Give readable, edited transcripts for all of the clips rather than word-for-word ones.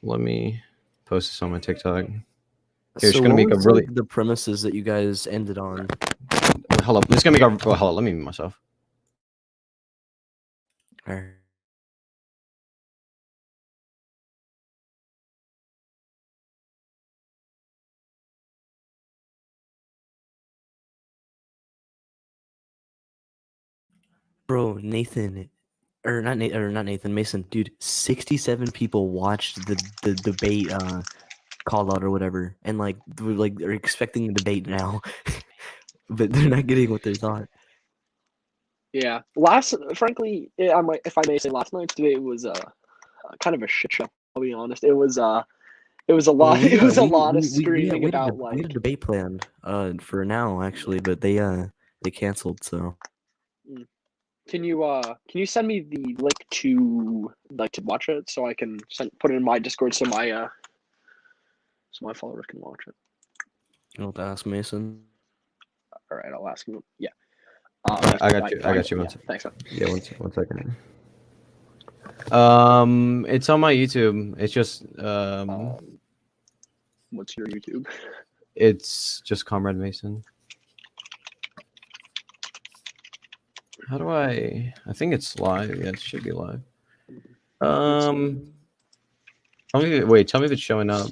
Let me post this on my TikTok. Here, it's So gonna what make a was really. like the premises that you guys ended on? Hello, this is gonna make a. Oh, hello. Let me mute myself. Or- Bro, Nathan, or not Nathan, Mason, dude, 67 people watched the debate call out or whatever, and like they're expecting a debate now, but they're not getting what they thought. Yeah. Frankly, if I may say, last night's debate was kind of a shit show. I'll be honest. It was a lot. Well, It was a lot of we screaming had about we had a debate planned for now actually, but they canceled. So Can you send me the link to watch it so I can put it in my Discord so my followers can watch it. I'll have to ask Mason. All right, I'll ask him. Yeah. I got you. I got you. Yeah, thanks. Man. Yeah, one second. It's on my YouTube. It's just What's your YouTube? it's just Comrade Mason. How do I think it's live. Yeah, it should be live. Tell me if it's showing up.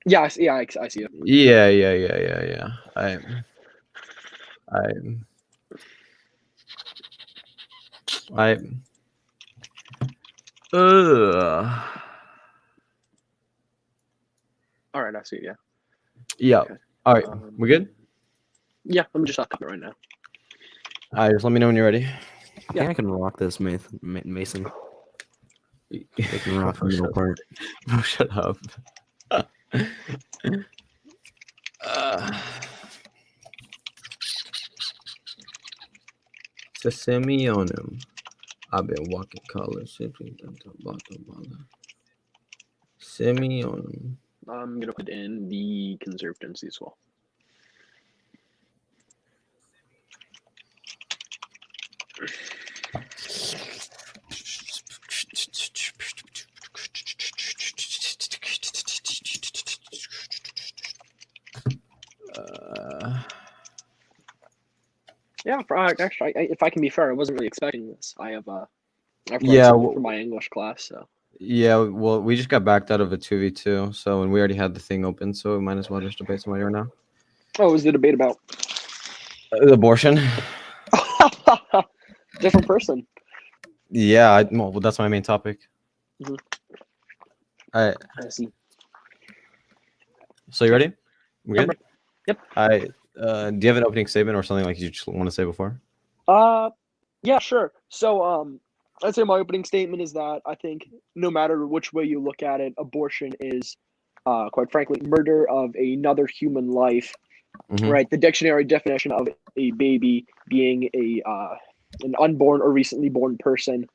Yeah, I see it. Yeah. I All right, I see it. Yeah. Yeah. Okay. All right. We good? Yeah, let me just stop it right now. All right, just let me know when you're ready. I think I can rock this, Mason. I can rock the middle part. Oh, shut up. Semionim. I've been walking college simply Semionim. I'm gonna put in the conservatancy as well. Yeah, actually, if I can be fair, I wasn't really expecting this. I've something for my English class, so. Yeah, well, we just got backed out of a 2v2, so and we already had the thing open, so we might as well just debate somebody right now. What was the debate about? Abortion. Different person. Yeah, well, that's my main topic. Mm-hmm. I see. So you ready? We good? Yep. Do you have an opening statement or something like you just want to say before? Yeah, sure. So, I'd say my opening statement is that I think no matter which way you look at it, abortion is, quite frankly, murder of another human life. Mm-hmm. Right? The dictionary definition of a baby being an unborn or recently born person.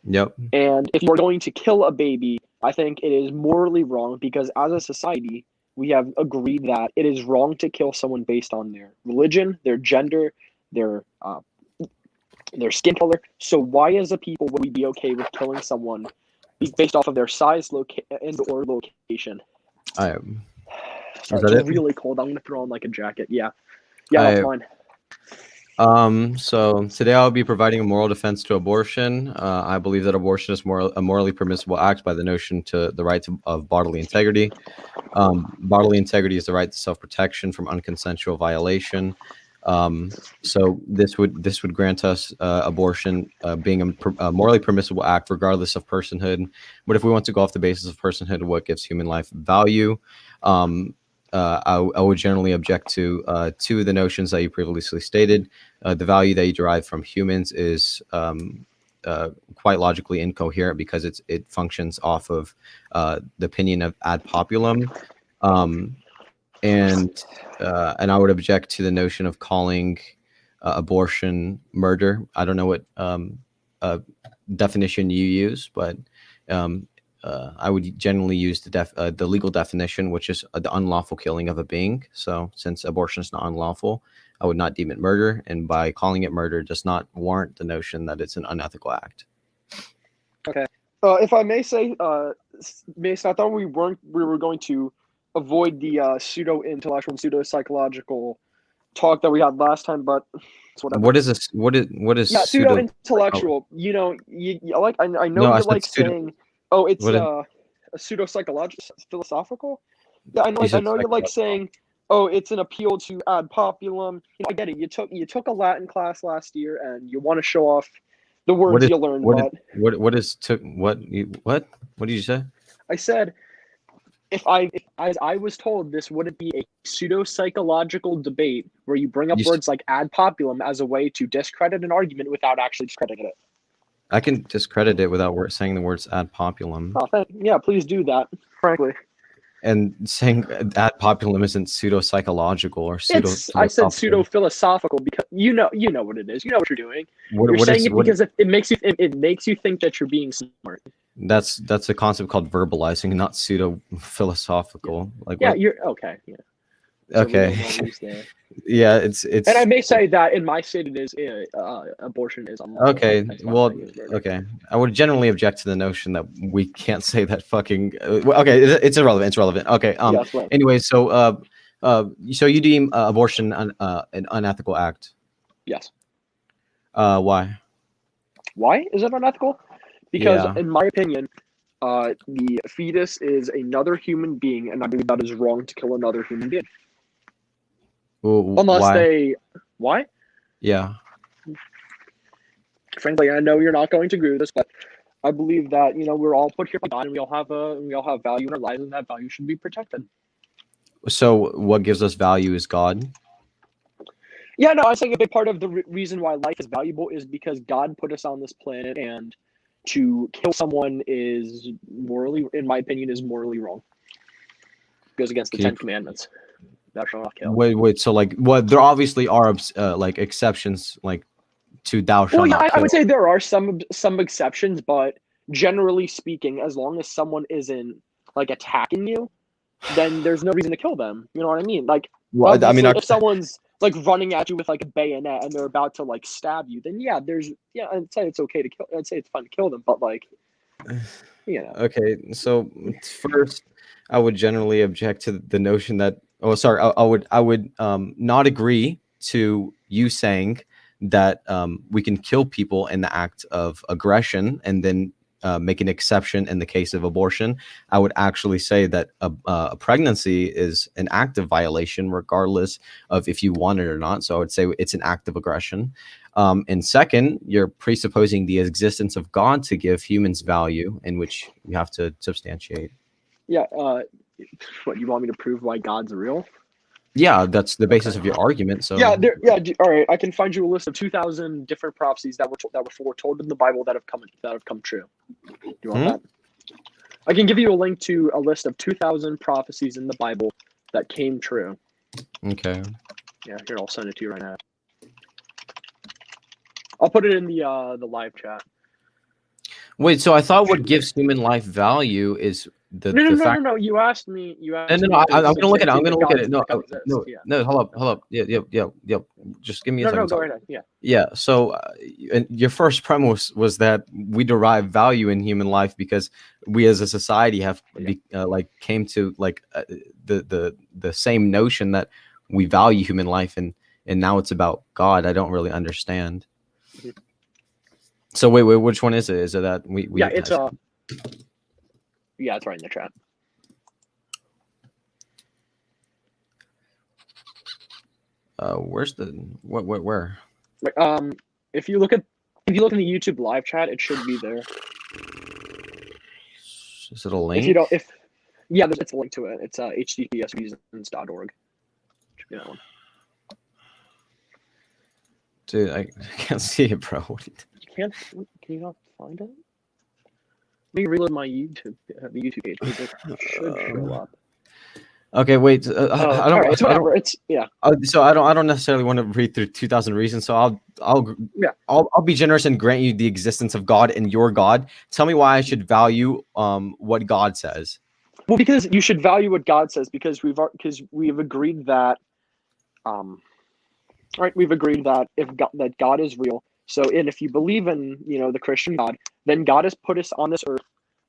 Yep. And if you're going to kill a baby, I think it is morally wrong because as a society, we have agreed that it is wrong to kill someone based on their religion, their gender, their skin color. So why, as a people, would we be okay with killing someone based off of their size, and or location? Sorry, it's really cold. I'm gonna throw on like a jacket. Yeah, that's fine. So today I'll be providing a moral defense to abortion. I believe that abortion is a morally permissible act by the notion to the right of bodily integrity. Bodily integrity is the right to self-protection from unconsensual violation. So this would grant us abortion being a morally permissible act regardless of personhood. But if we want to go off the basis of personhood, what gives human life value? I would generally object to the notions that you previously stated. The value that you derive from humans is quite logically incoherent because it functions off of the opinion of ad populum, and I would object to the notion of calling abortion murder. I don't know what definition you use, but I would generally use the legal definition, which is the unlawful killing of a being. So since abortion is not unlawful, I would not deem it murder, and by calling it murder does not warrant the notion that it's an unethical act. If I may say, Mason, I thought we were going to avoid the pseudo-intellectual and pseudo-psychological talk that we had last time, but it's whatever. What is this? What is Yeah, pseudo? pseudo-intellectual. You know, you like I know No, I you're said like pseudo- saying, oh, it's what is- a pseudo-psychological, philosophical. Yeah, I know. You said I know you're like psychological. saying, oh, it's an appeal to ad populum. You know, I get it. You took a Latin class last year, and you want to show off the words is- you learned. what But what is took what you what did you say? I said, if as I was told, this wouldn't be a pseudo-psychological debate where you bring up You s- words like ad populum as a way to discredit an argument without actually discrediting it. I can discredit it without saying the words ad populum. Yeah, please do that. Frankly, And saying ad populum isn't pseudo psychological or pseudo. I said pseudo-philosophical because you know what it is. You know what you're doing. You're saying it because it makes you think that you're being smart. That's a concept called verbalizing, not pseudo philosophical. Like Yeah, what- you're okay. Yeah. So we okay, don't lose there. yeah, it's And I may say that in my state, it is abortion is unlawful. okay. That's why Well, I use murder. okay. I would generally object to the notion that we can't say that fucking. Well, okay, it's irrelevant. It's relevant. Okay. Yes, right. Anyway, so so you deem abortion an unethical act? Yes. Why? Why is it unethical? Because, Yeah. in my opinion, the fetus is another human being, and I believe that is wrong to kill another human being. Unless Why? why? Yeah. Frankly, I know you're not going to agree with this, but I believe that we're all put here by God, and we all have value in our lives, and that value should be protected. So what gives us value is God. Yeah, no, I was saying a big part of the reason why life is valuable is because God put us on this planet, and to kill someone is morally, in my opinion, is morally wrong. Goes against the Can you- Ten Commandments. Thou shalt not kill. Wait. So like, what? There obviously are like exceptions, like to thou shalt Well, yeah, not I kill. would say there are some exceptions, but generally speaking, as long as someone isn't like attacking you, then there's no reason to kill them. You know what I mean? Like, Well, I mean, obviously, if someone's like running at you with like a bayonet and they're about to like stab you, then I'd say it's okay to kill. I'd say it's fine to kill them, but like, okay. So first, I would generally object to the notion that. Oh, sorry. I would not agree to you saying that we can kill people in the act of aggression and then make an exception in the case of abortion. I would actually say that a pregnancy is an act of violation, regardless of if you want it or not. So I would say it's an act of aggression. And second, you're presupposing the existence of God to give humans value, in which you have to substantiate. Yeah. What, you want me to prove why God's real? Yeah, that's the basis of your argument. So All right. I can find you a list of 2,000 different prophecies that were foretold in the Bible that have come true. Do you want that? I can give you a link to a list of 2,000 prophecies in the Bible that came true. Okay. Yeah, here, I'll send it to you right now. I'll put it in the live chat. Wait, so I thought what gives human life value is the fact. No. You asked me. No. I'm gonna look at it. I'm gonna look at it. No. Hold up. Yep. Just give me a second. No, go right ahead. Yeah. Yeah. So, and your first premise was that we derive value in human life because we, as a society, have came to the same notion that we value human life, and now it's about God. I don't really understand. Mhm. So wait, which one is it? Is it that we? Yeah, it's it's right in the chat. Where's the where? If you look in the YouTube live chat, it should be there. Is it a link? It's a link to it. It's https://reasons.org. Should be that one. Dude, I can't see it, bro. You can't? Can you not find it? Let me reload my YouTube, the YouTube page. It should show up. Okay, wait. I don't. Right, it's whatever. So I don't necessarily want to read through 2,000 reasons. So I'll be generous and grant you the existence of God and your God. Tell me why I should value what God says. Well, because you should value what God says, because we've agreed that All right, we've agreed that that God is real. So, and if you believe in, the Christian God, then God has put us on this earth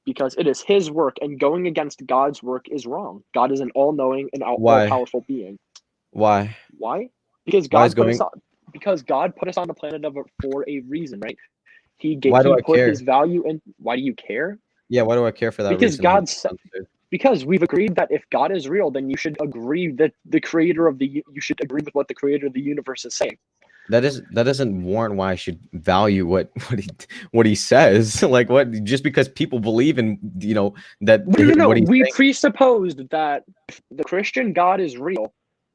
because it is His work, and going against God's work is wrong. God is an all-knowing and Why? all-powerful being. Why? Why? Because Why God is put going? us on. Because God put us on the planet for a reason, right? Why do I put care? His value in. Why do you care? Yeah, why do I care for that Because reason? because we've agreed that if God is real, then you should agree that you should agree with what the creator of the universe is saying. That doesn't warrant why I should value what he says. Like, what, just because people believe in that No. what he's We saying. presupposed that if the Christian God is real,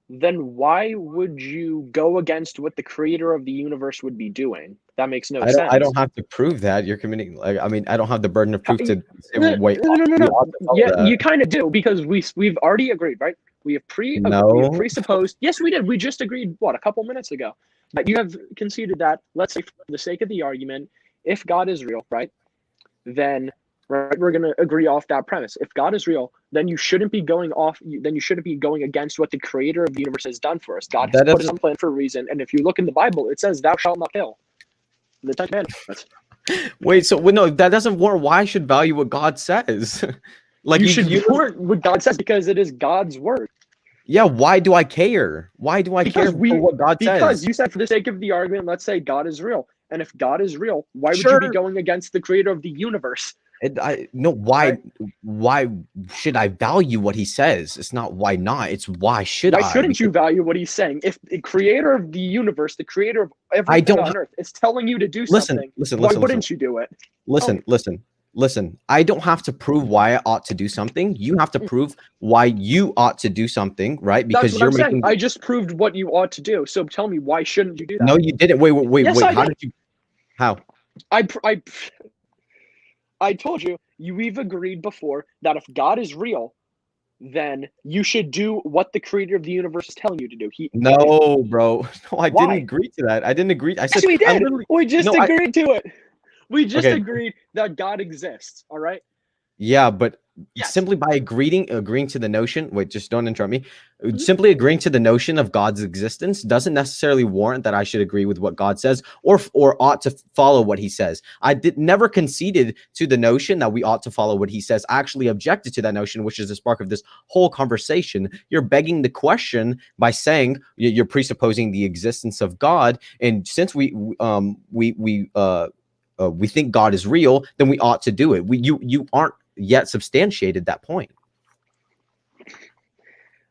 then why would you go against what the creator of the universe would be doing? That makes no sense. I don't have to prove that. You're committing, like, I mean, I don't have the burden of proof to say, No. wait, we ought to follow Yeah, that. you kind of do, because we've already agreed, right? We have No. presupposed. Yes, we did. We just agreed a couple minutes ago. But you have conceded that, let's say, for the sake of the argument, if God is real, right? Then, right, we're going to agree off that premise. If God is real, then you shouldn't be going against what the creator of the universe has done for us. God has put us on plan for a reason, and if you look in the Bible, it says, "Thou shalt not kill." The Ten Commandments. Wait, so no, that doesn't warrant why I should value what God says. Like, you should support what God says because it is God's word. Yeah, why do I care? Why do I care for what God says? Because you said, for the sake of the argument, let's say God is real. And if God is real, why would you be going against the creator of the universe? Why should I value what he says? It's not why not. It's why should I? Why shouldn't you value what he's saying? If the creator of the universe, the creator of everything on earth, is telling you to do something, why wouldn't you do it? Listen. I don't have to prove why I ought to do something. You have to prove why you ought to do something, right? Because that's what I'm saying. I just proved what you ought to do. So tell me, why shouldn't you do that? No, you didn't. Wait. Yes, How did you? How? I told you, we've agreed before that if God is real, then you should do what the creator of the universe is telling you to do. No, bro. No, I didn't agree to that. I didn't agree. I said, yes, we did. We just agreed to it. We just agreed that God exists. All right. Yeah, but simply by agreeing to the notion, wait, just don't interrupt me. Simply agreeing to the notion of God's existence doesn't necessarily warrant that I should agree with what God says or ought to follow what he says. I never conceded to the notion that we ought to follow what he says. I actually objected to that notion, which is the spark of this whole conversation. You're begging the question by saying you're presupposing the existence of God, and since we think God is real, then we ought to do it. You aren't yet substantiated that point.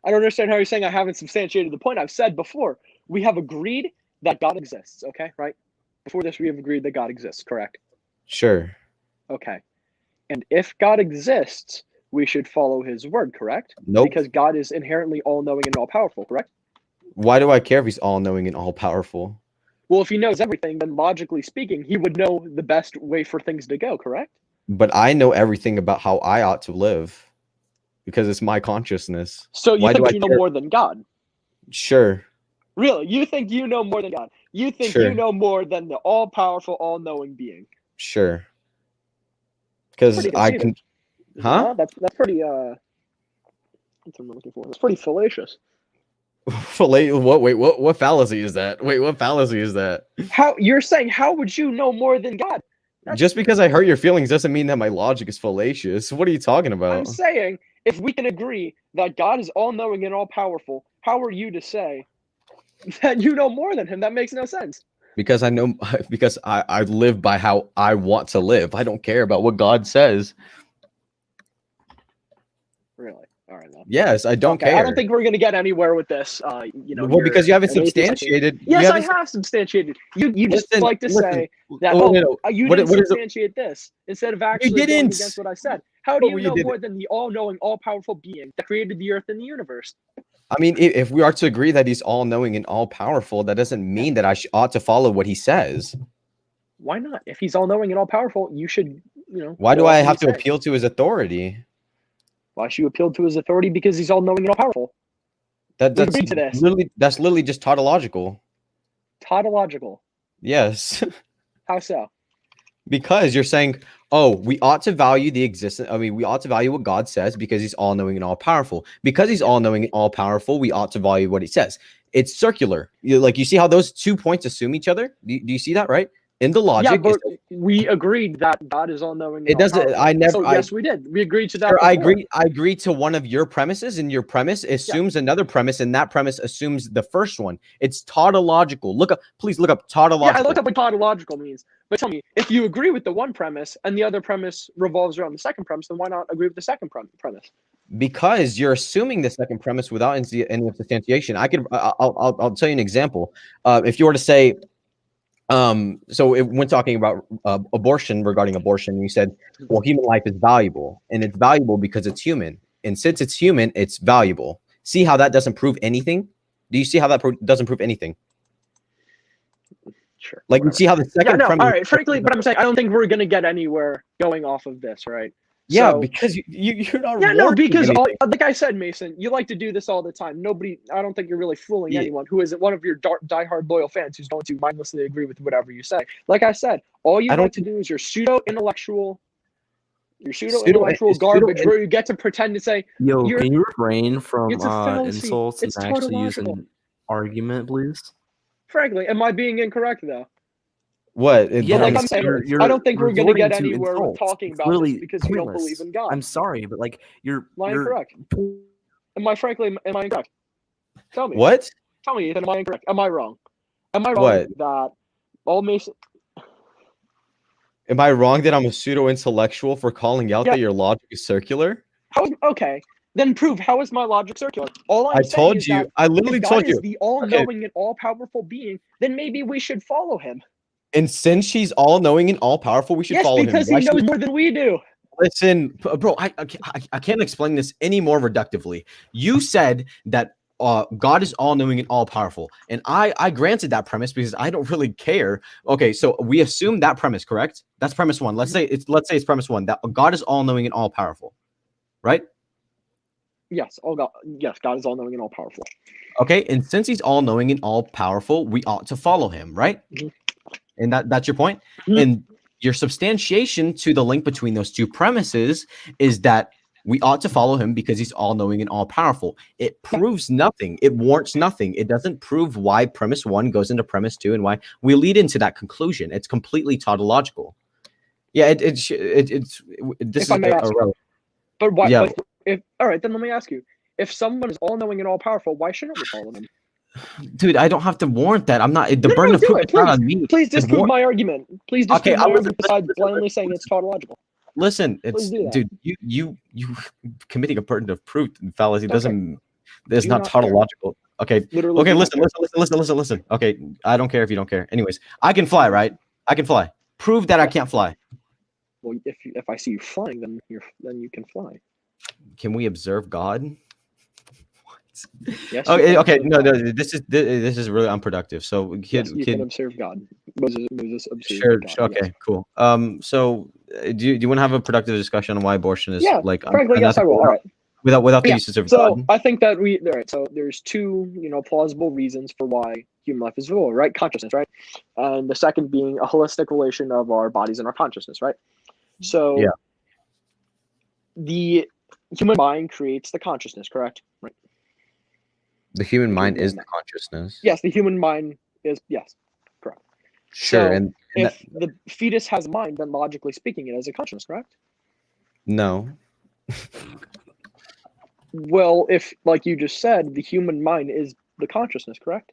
I don't understand how you're saying I haven't substantiated the point. I've said before, we have agreed that God exists, okay? Right? Before this, we have agreed that God exists, correct? Sure. Okay. And if God exists, we should follow his word, correct? Nope. Because God is inherently all-knowing and all-powerful, correct? Why do I care if he's all-knowing and all-powerful? Well, if he knows everything, then logically speaking, he would know the best way for things to go, correct? But I know everything about how I ought to live because it's my consciousness. So you think you know more than God? Sure. Really? You think you know more than God? You think you know more than the all-powerful, all-knowing being? Sure. Because I can... Huh? That's pretty, what's I'm looking for? That's pretty fallacious. What? Wait, what fallacy is that? Wait, what fallacy is that? How you're saying? How would you know more than God? Just because I hurt your feelings doesn't mean that my logic is fallacious. What are you talking about? I'm saying, if we can agree that God is all-knowing and all-powerful, how are you to say that you know more than him? That makes no sense. Because I know, because I live by how I want to live. I don't care about what God says. Really? All right, then. Yes, I don't care. I don't think we're gonna get anywhere with this. Well, because you haven't substantiated. Yes, I have substantiated. You just like to say that. You didn't substantiate this instead of actually going against what I said. How do you know more than the all-knowing, all-powerful being that created the earth and the universe? I mean, if we are to agree that he's all-knowing and all-powerful, that doesn't mean that I ought to follow what he says. Why not? If he's all-knowing and all-powerful, you should, Why do I have to appeal to his authority? Why should you appeal to his authority? Because he's all-knowing and all-powerful. That's literally just tautological. Tautological. Yes. How so? Because you're saying, oh, we ought to value the existence. I mean, we ought to value what God says because he's all knowing and all powerful. Because he's all knowing and all powerful, we ought to value what he says. It's circular. You see how those 2 points assume each other? Do you see that, right? In the logic, Yeah, but we agreed that God is all knowing. it doesn't. I never. So yes, we did. We agreed to that. Sure, I before. agree. I agree to one of your premises, and your premise assumes another premise, and that premise assumes the first one. It's tautological. Please look up tautological. Yeah, I looked up what tautological means. But tell me, if you agree with the one premise and the other premise revolves around the second premise, then why not agree with the second premise? Because you're assuming the second premise without any substantiation. I'll tell you an example. If you were to say, so when talking about abortion, regarding abortion, you said, well, human life is valuable, and it's valuable because it's human, and since it's human, it's valuable. See how that doesn't prove anything? Do you see how that doesn't prove anything? Sure. Like, whatever. you see how the second all premise. right. Frankly, but I'm saying I don't think we're gonna get anywhere going off of this, right? Yeah, So- because you're not. Yeah, no, warranting because anything. like I said, Mason, you like to do this all the time. I don't think you're really fooling Yeah. anyone who isn't one of your diehard loyal fans who's going to mindlessly agree with whatever you say. Like I said, all you I don't like to do is your pseudo-intellectual Pseudo- garbage pseudo- where you get to pretend to say, Yo, You're- can you refrain from it's a fallacy. insults It's and actually tautological. using argument, please? frankly, am I being incorrect though? What? Yeah, like but I'm saying, you're I don't think we're going to get resorting to anywhere with insults. talking It's about this literally because you don't pointless. believe in God. I'm sorry, but like Am I incorrect? Am I incorrect? Tell me. What? Tell me, Ethan, am I incorrect? Am I wrong? Am I wrong What? that all Mason? Am I wrong that I'm a pseudo intellectual for calling out Yeah. that your logic is circular? Okay, then prove how is my logic circular? All I'm I saying told is you. that I literally if God told is you. the all-knowing and all-powerful being, then maybe we should follow him. And since she's all knowing and all powerful, we should Yes, follow him. because Why he should knows we- more than we do. Listen, bro, I can't explain this any more reductively. You said that God is all knowing and all powerful, and I granted that premise because I don't really care. Okay, so we assume that premise, correct? That's premise one. Let's say it's premise one that God is all knowing and all powerful, right? Yes, God is all-knowing and all-powerful. Okay, and since he's all knowing and all powerful, we ought to follow him, right? Mhm. And that's your point. Mhm. And your substantiation to the link between those two premises is that we ought to follow him because he's all knowing and all powerful. It proves nothing. It warrants nothing. It doesn't prove why premise one goes into premise two and why we lead into that conclusion. It's completely tautological. Yeah, this If is I may ask, irrelevant. But why? Yeah. But all right, then let me ask you: if someone is all-knowing and all-powerful, why shouldn't we follow them? Dude, I don't have to warrant that. I'm not. The No, burden of do proof it, is not please. on me. Please The disprove war- my argument. Please Okay, disprove my I'll argument listen, besides listen, blindly saying it's tautological. Listen, it's do that. dude, you committing a burden of proof fallacy Okay. doesn't. It's Do not not care. tautological. Okay, Literally. okay, do not listen. care. Okay, I don't care if you don't care. Anyways, I can fly, right? I can fly. Prove that I can't fly. Well, if I see you flying, then you can fly. Can we observe God? Yes. you Okay, can okay, observe no, God. this is really unproductive. So, Yes, you can observe God. Moses observed sure, God. sure, okay, yes. cool. So, do you want to have a productive discussion on why abortion is Yeah, like frankly, yes, I will. All right. without the Yeah, usage of So God? I think that all right. So there's two, plausible reasons for why human life is visible, right? Consciousness, right? And the second being a holistic relation of our bodies and our consciousness, right? So Yeah. the human mind creates the consciousness, correct? Right. The human mind human is the mind. consciousness. Yes, the human mind is yes. Sure, So, and If the fetus has a mind, then logically speaking, it has a consciousness, correct? no. Well, if like you just said, the human mind is the consciousness, correct?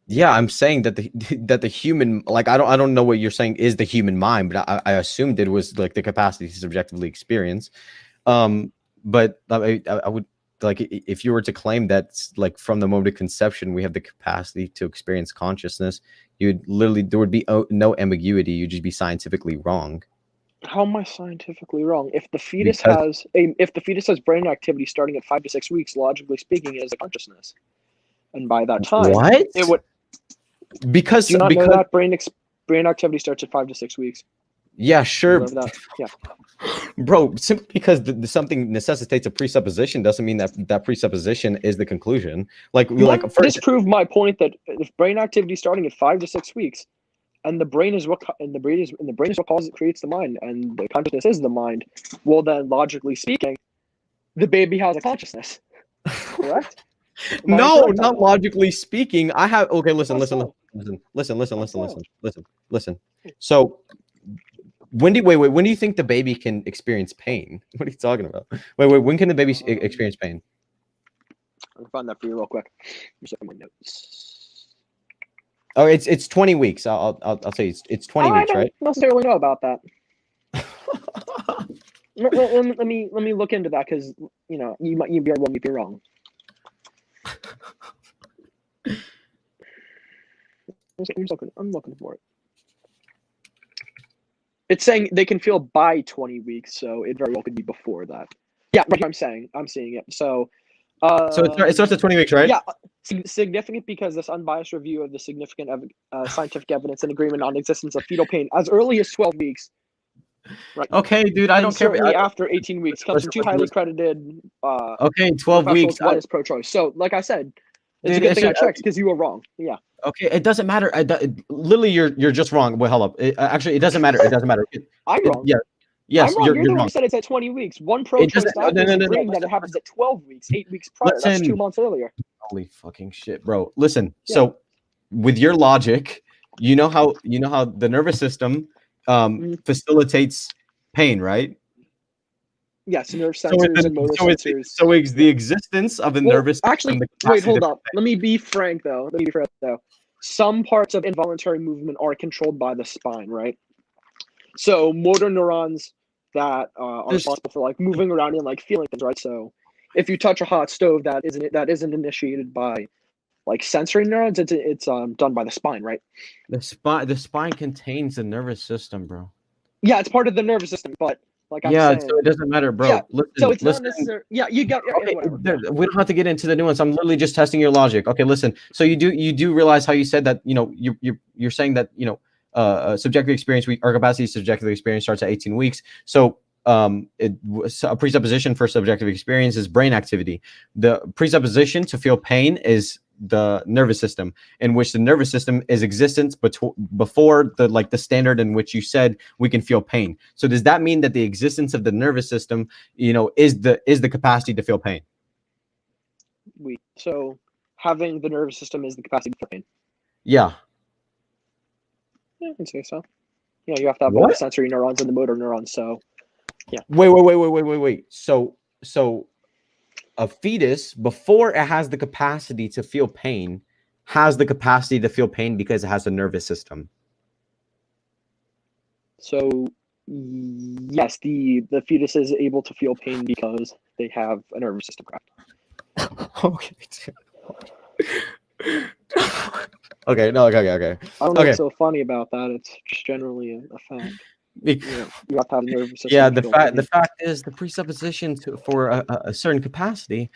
Yeah, I'm saying that the human, like, I don't know what you're saying is the human mind, but I assumed it was like the capacity to subjectively experience. But I would like if you were to claim that like from the moment of conception we have the capacity to experience consciousness, you'd literally there would be no ambiguity. You'd just be scientifically wrong. How am I scientifically wrong? If the fetus has brain activity starting at 5 to 6 weeks, logically speaking, it is a consciousness, and by that time, What? it would. Because Do you not know that brain activity starts at 5 to 6 weeks? yeah, You sure, love that? Yeah. bro. Simply because something necessitates a presupposition doesn't mean that presupposition is the conclusion. Like You like want for to disprove my point that if brain activity starting at 5 to 6 weeks, and the brain is what creates the mind, and the consciousness is the mind. Well, then logically speaking, the baby has a consciousness, correct? Am I No, incorrect on not that? logically speaking. I have okay. Listen, How listen, so? listen. So when do when do you think the baby can experience pain? What are you talking about? Wait. When can the baby experience pain? I'll find that for you real quick. Just look at my notes. Oh, it's 20 weeks. I'll tell you, it's 20 I weeks, don't right? necessarily know about that. Let me look into that, because you be wrong. I'm looking for it. It's saying they can feel by 20 weeks, so it very well could be before that. Yeah, right here I'm seeing it. So, So it starts at 20 weeks, right? yeah, significant because this unbiased review of the significant scientific evidence and agreement on existence of fetal pain as early as 12 weeks. Right. Okay, dude, I And don't care. certainly after 18 weeks comes from two highly Listen. credited Okay, 12 weeks. professionals. One is pro-choice. So, like I said, it's a Dude, good it's thing I just- checked, because you were wrong. Yeah. Okay, it doesn't matter. Literally, you're just wrong. Wait, hold up. Actually, it doesn't matter. It doesn't matter. I'm wrong. Yeah. Yes, I'm wrong. you're You're the one wrong. who said it's at 20 weeks. One pro-choice doesn't- no, doctor is no, agreeing that listen, it happens at 12 weeks, 8 weeks prior. That's Listen. 2 months earlier. Holy fucking shit, bro. Listen. Yeah. So, with your logic, you know how the nervous system facilitates pain, right? Yes, nerve So sensors and motor sensors. So it's the existence of the Well, nervous system. actually, the wait, capacity hold to- up. Let me be frank, though. Some parts of involuntary movement are controlled by the spine, right? So motor neurons that are There's- responsible for like moving around and like feeling things, right? So if you touch a hot stove, that isn't initiated by like sensory neurons. It's done by the spine, right? The spine contains the nervous system, bro. Yeah, it's part of the nervous system, but like I'm Yeah, saying, so it doesn't matter, bro. Yeah, Listen, so it's listen. not necessarily. Yeah, you got. Okay, Whatever. we don't have to get into the nuance. I'm literally just testing your logic. Okay, listen. So you do realize how you said that, you're saying that, subjective experience, our capacity to subjective experience starts at 18 weeks. So a presupposition for subjective experience is brain activity. The presupposition to feel pain is the nervous system, in which the nervous system is existence before the standard in which you said we can feel pain. So does that mean that the existence of the nervous system, is the capacity to feel pain? So having the nervous system is the capacity for pain. Yeah. Yeah, I can say so. Yeah, you have to have both What? the sensory neurons and the motor neurons. So yeah. Wait. So a fetus, before it has the capacity to feel pain, has the capacity to feel pain because it has a nervous system. So yes, the fetus is able to feel pain because they have a nervous system, correct? Okay. Okay. No. Okay. I don't know what's so funny about that. It's just generally a fact. You have to have a nervous system. Yeah, to feel pain. the fact is the presupposition for a certain capacity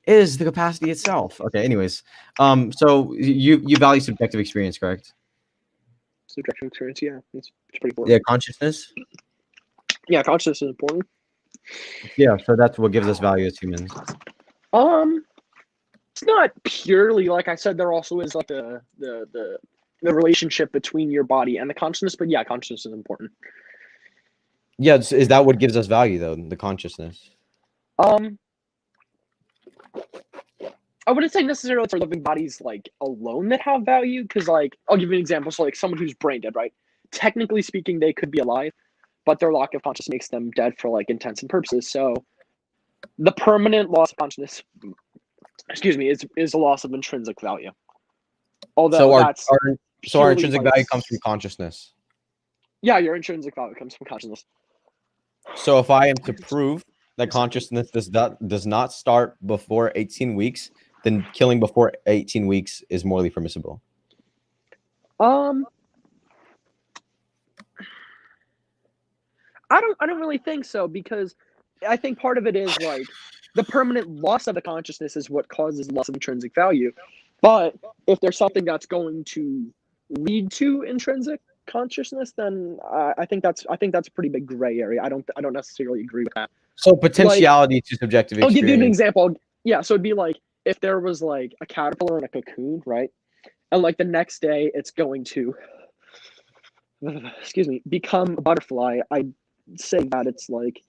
is the capacity itself. Okay, anyways, so you value subjective experience, correct? Subjective experience, yeah, it's pretty important. Yeah, consciousness. Yeah, consciousness is important. Yeah, so that's what gives us value as humans. It's not purely, like I said. There also is like the relationship between your body and the consciousness, but yeah, consciousness is important. Yeah, is that what gives us value though? The consciousness. I wouldn't say necessarily it's our living bodies like alone that have value, because like I'll give you an example. So like someone who's brain dead, right? Technically speaking, they could be alive, but their lack of consciousness makes them dead for like intents and purposes. So the permanent loss of consciousness, is a loss of intrinsic value. Although So our purely, intrinsic like, value comes from consciousness. Yeah, your intrinsic value comes from consciousness. So if I am to prove that consciousness does not start before 18 weeks, then killing before 18 weeks is morally permissible. I don't really think so, because I think part of it is like the permanent loss of the consciousness is what causes loss of intrinsic value. But if there's something that's going to lead to intrinsic consciousness, then I think that's a pretty big gray area. I don't necessarily agree with that. So potentiality to subjective I'll experience. give you an example. Yeah, so it'd be like if there was like a caterpillar in a cocoon, right? And like the next day it's going to excuse me, become a butterfly, I say that it's like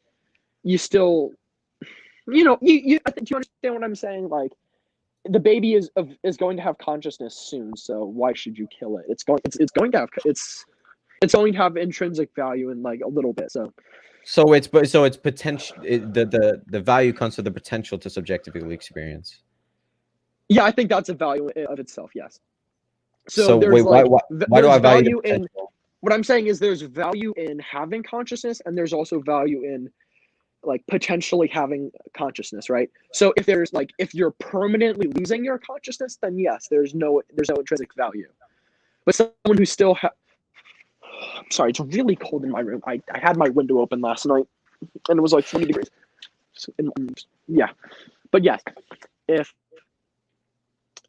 you still, I think, do you understand what I'm saying? Like the baby is going to have consciousness soon, so why should you kill it? It's going to have it's going to have intrinsic value in like a little bit. So it's potential. The value comes from the potential to subjectively experience. Yeah, I think that's a value of itself. Yes. So there's wait, like why do there's I value the in potential? what I'm saying is there's value in having consciousness, and there's also value in like potentially having consciousness, right? So if you're permanently losing your consciousness, then yes, there's no intrinsic value. But someone who still I'm sorry, it's really cold in my room. I had my window open last night and it was like 20 degrees. Yeah. But yes, if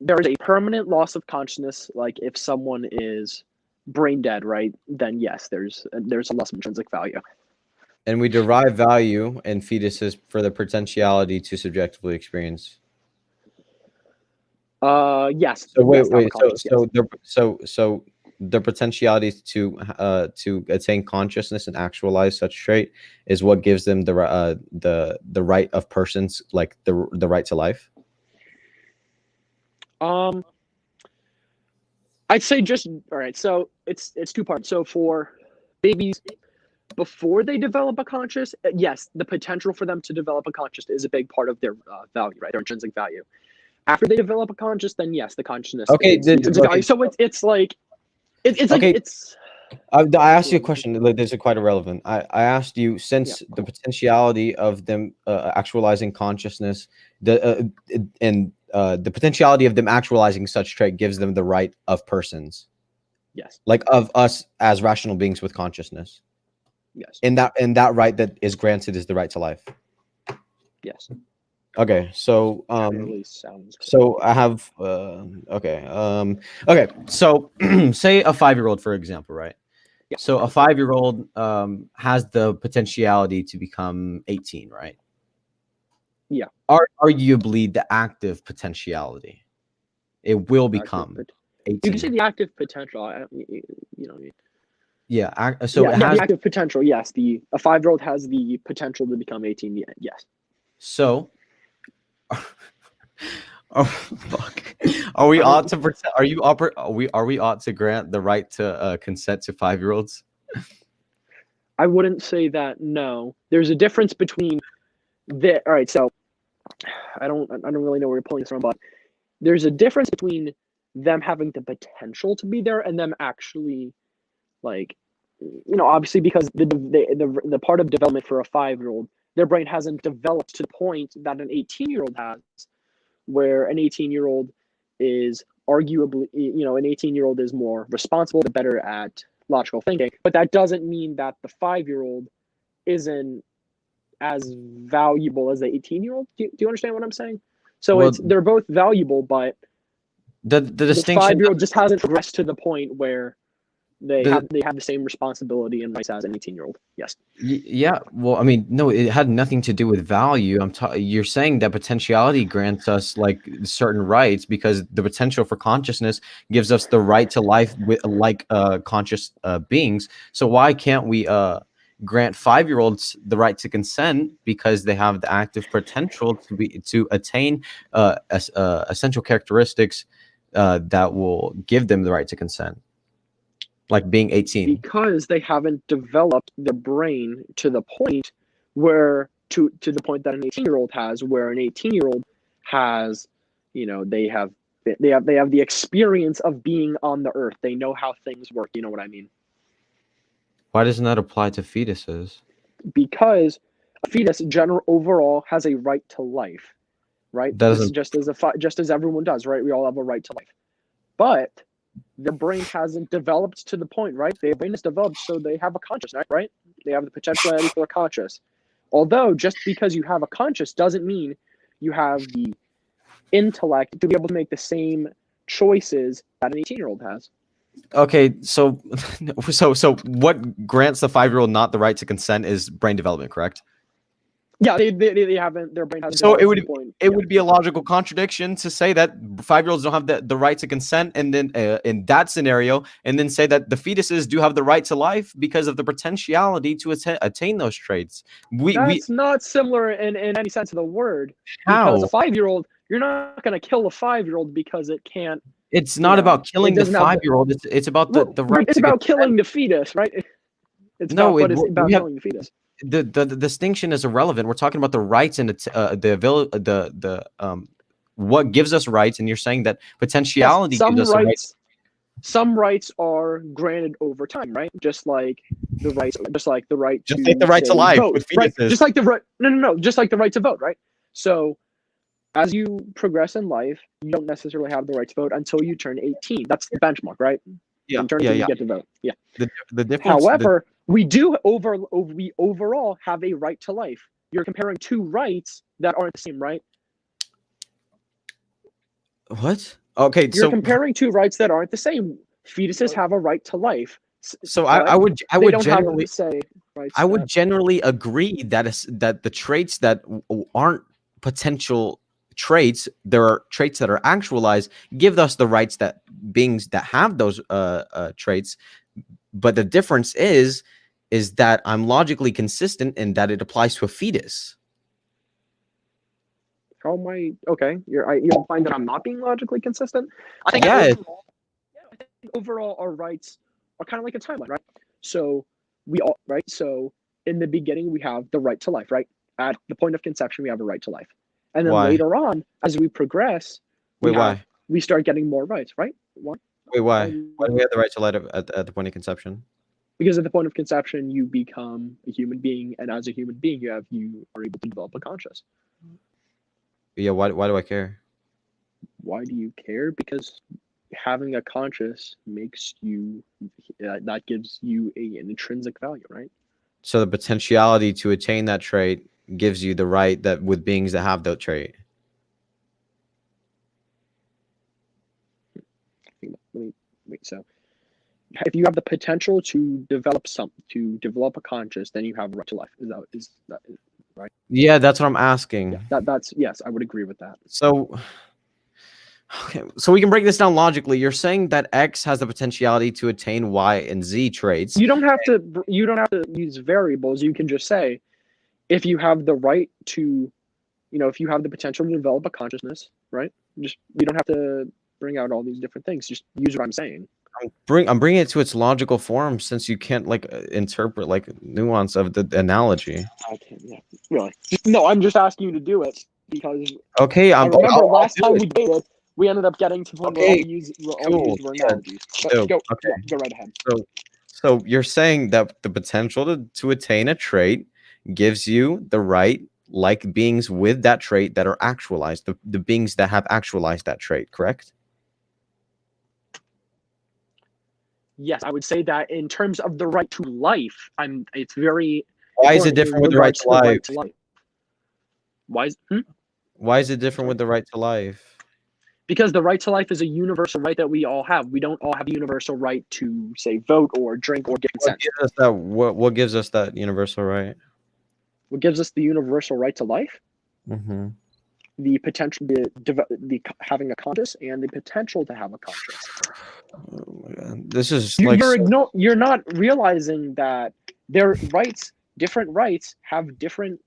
there is a permanent loss of consciousness, like if someone is brain dead, right, then yes, there's a loss of intrinsic value. And we derive value in fetuses for the potentiality to subjectively experience. Yes. So wait, yes. So the potentiality to attain consciousness and actualize such trait is what gives them the right of persons, like the right to life. I'd say just all right. So it's two parts. So for babies, before they develop a conscious, yes, the potential for them to develop a conscious is a big part of their value, right? Their intrinsic value. After they develop a conscious, then yes, the consciousness. Okay. Value. So it's like it's okay. like it's. I asked you a question. Like, this is quite irrelevant. I asked you, since the potentiality of them actualizing consciousness, the potentiality of them actualizing such trait gives them the right of persons. Yes. Like of us as rational beings with consciousness. Yes. And that right that is granted is the right to life. Yes. Okay, so really sounds so I have okay. So say a 5-year-old, for example, right? Yeah. So a 5-year-old has the potentiality to become 18, right? Yeah. Arguably the active potentiality. It will become 18. You can say the active potential. Yeah. So it has the active potential. Yes, a 5-year-old has the potential to become 18. Yes. So. Oh fuck! Are we ought to pretend? Are we ought to grant the right to consent to 5-year-olds? I wouldn't say that. No, there's a difference between the. All right, so I don't really know where you're pulling this from, but there's a difference between them having the potential to be there and them actually, like, obviously because the part of development for a 5-year-old, their brain hasn't developed to the point that an 18-year-old has, where an 18-year-old is arguably, an 18-year-old is more responsible, better at logical thinking, but that doesn't mean that the 5-year-old isn't as valuable as the 18-year-old. Do you understand what I'm saying? So they're both valuable, but the distinction, 5-year-old just hasn't progressed to the point where they have the same responsibility and rights as an 18-year-old. Yes. Yeah. Well, I mean, no, it had nothing to do with value. You're saying that potentiality grants us like certain rights because the potential for consciousness gives us the right to life with like conscious beings. So why can't we grant 5-year-olds the right to consent because they have the active potential to attain essential characteristics that will give them the right to consent? Like being 18, because they haven't developed the brain to the point where to the point that an 18-year-old has, where an 18-year-old has, they have the experience of being on the earth. They know how things work. You know what I mean? Why doesn't that apply to fetuses? Because a fetus, overall, has a right to life, right? Just as everyone does, right? We all have a right to life, but the brain hasn't developed to the point, right? Their brain is developed, so they have a consciousness, right? They have the potentiality for a conscious. Although, just because you have a conscious doesn't mean you have the intellect to be able to make the same choices that an 18-year-old has. Okay, so what grants the 5-year-old not the right to consent is brain development, correct? Yeah, they haven't. Their brain hasn't. So it developed would to the point. it would be a logical contradiction to say that 5-year-olds don't have the right to consent, and then in that scenario, and then say that the fetuses do have the right to life because of the potentiality to attain those traits. We That's not similar in any sense of the word. how Because a 5-year-old, you're not going to kill a 5-year-old because it can't. it's not know, about killing the doesn't have the- 5-year-old. It's about the right. It's to about consent. killing the fetus, right? It's No, about, but it's we about have killing the fetus. the distinction is irrelevant. We're talking about the rights and the what gives us rights, and you're saying that Yes, potentiality some gives us a right. rights, some rights are granted over time, right? Just like the right Just to like the right to say, life vote, with right? fetuses. Just like the right, no, just like the right to vote, right? So as you progress in life, you don't necessarily have the right to vote until you turn 18. That's the benchmark, right? Yeah, You turn yeah, 18, yeah. you get to vote. Yeah. The difference. However, we overall have a right to life. You're comparing two rights that aren't the same, right? What? Okay, You're so comparing two rights that aren't the same. Fetuses have a right to life. I would They don't generally have, say, rights I would that- generally agree that the traits that aren't potential traits, there are traits that are actualized, give us the rights that beings that have those traits. But the difference is that I'm logically consistent in that it applies to a fetus. How am I? Okay, you find that I'm not being logically consistent. I think Yeah. overall our rights are kind of like a timeline, right? So we all right. So in the beginning we have the right to life, right? At the point of conception we have a right to life, and then Why? later on as we progress, Wait, why? we start getting more rights, right? Why? Wait, why? Why do we have the right to life at the point of conception? Because at the point of conception you become a human being, and as a human being you are able to develop a conscience. Yeah, why do I care? Why do you care? Because having a conscience makes you that gives you an intrinsic value, right? So the potentiality to attain that trait gives you the right that with beings that have that trait. Let me wait. So if you have the potential to develop a conscience, then you have a right to life. Is that right? Yeah, that's what I'm asking. Yeah, that's yes, I would agree with that. So, okay, so we can break this down logically. You're saying that X has the potentiality to attain Y and Z traits. You don't have to use variables. You can just say if you have the right to, if you have the potential to develop a consciousness, right? You don't have to bring out all these different things. Just use what I'm saying. I'm bringing it to its logical form since you can't interpret nuance of the analogy. Okay, yeah, really. No, I'm just asking you to do it because Okay, I remember I'll last do time it. we did it, we ended up getting to the point Okay, where we all cool, used yeah, analogies. But so, go okay. right ahead. So you're saying that the potential to attain a trait gives you the right, like beings with that trait that are actualized, the beings that have actualized that trait, correct? Yes, I would say that in terms of the right to life, it's very. Why is it important different with the right to life? Why is Why is it different with the right to life? Because the right to life is a universal right that we all have. We don't all have a universal right to say vote or drink or get consent. What gives us that universal right? What gives us the universal right to life? Mm-hmm. The potential, the having a conscience and the potential to have a conscience. Oh my God. This is You're not realizing that their rights, different rights, have different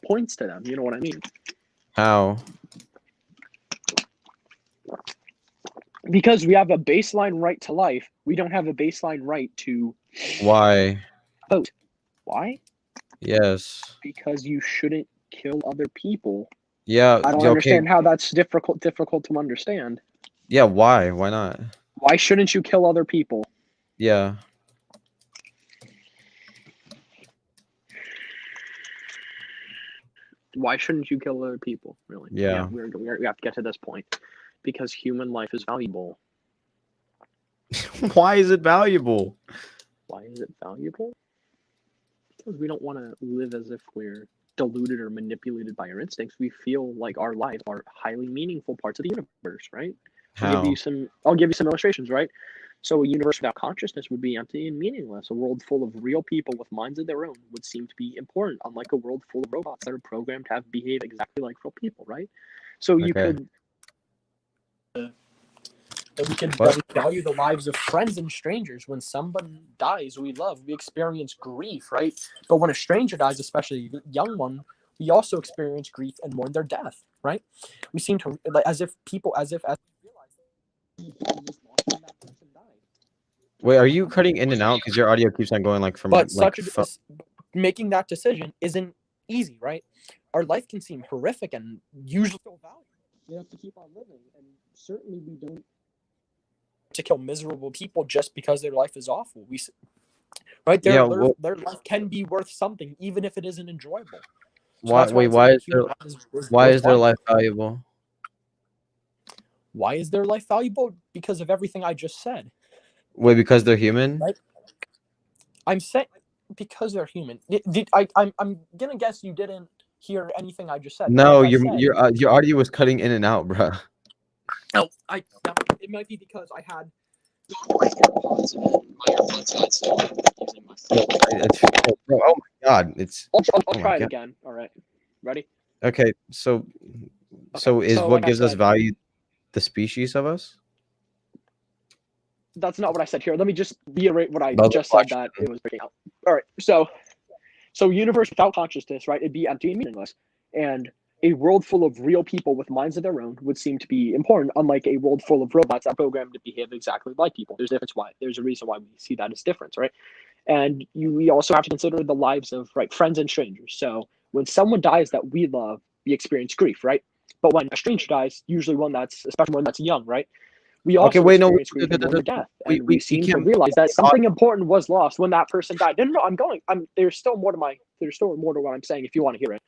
points to them. You know what I mean? how? Because we have a baseline right to life, we don't have a baseline right to Why? vote. Why? Yes. Because you shouldn't kill other people. Yeah. I don't Okay. understand how that's difficult to understand. Yeah. Why? Why not? Why shouldn't you kill other people? Yeah. Why shouldn't you kill other people? Really? Yeah. We have to get to this point because human life is valuable. Why is it valuable? Why is it valuable? Because we don't want to live as if we're deluded or manipulated by our instincts. We feel like our lives are highly meaningful parts of the universe, right? How? I'll give you some illustrations, right? So a universe without consciousness would be empty and meaningless. A world full of real people with minds of their own would seem to be important, unlike a world full of robots that are programmed to behave exactly like real people, right? So you Okay. could that we can What? that we value the lives of friends and strangers. When someone dies we love, we experience grief, right? But when a stranger dies, especially a young one, we also experience grief and mourn their death, right? We seem to like as if we realize Wait, are you cutting in and out? Because your audio keeps on going like from but like. making that decision isn't easy, right? Our life can seem horrific and usually so valuable. We have to keep on living, and certainly we don't to kill miserable people just because their life is awful. Right? Yeah, Their life can be worth something, even if it isn't enjoyable. So why? that's Wait, it's why like is human their life is why is their worthwhile. life valuable? Why is their life valuable? Because of everything I just said. Wait, because they're human? Right. I'm saying because they're human. I'm gonna guess you didn't hear anything I just said. No, Like I said, your audio was cutting in and out, bro. no, it might be because I had Oh my god, it's I'll Oh my try it God. again. All right, ready? okay. So is so what like I gives us said- value the species of us? That's not what I said here. Let me just reiterate what I Another just said question. that it was breaking out. All right, so universe without consciousness, right? It'd be empty and meaningless, and a world full of real people with minds of their own would seem to be important, unlike a world full of robots that are programmed to behave exactly like people. There's a difference why. There's a reason why we see that as difference, right? And we also have to consider the lives of friends and strangers. So when someone dies that we love, we experience grief, right? But when a stranger dies, usually especially one that's young, right? We also wait, no, experience grief and mourn their death, and we seem to can't- realize that something important was lost when that person died. No, there's still more to what I'm saying if you want to hear it.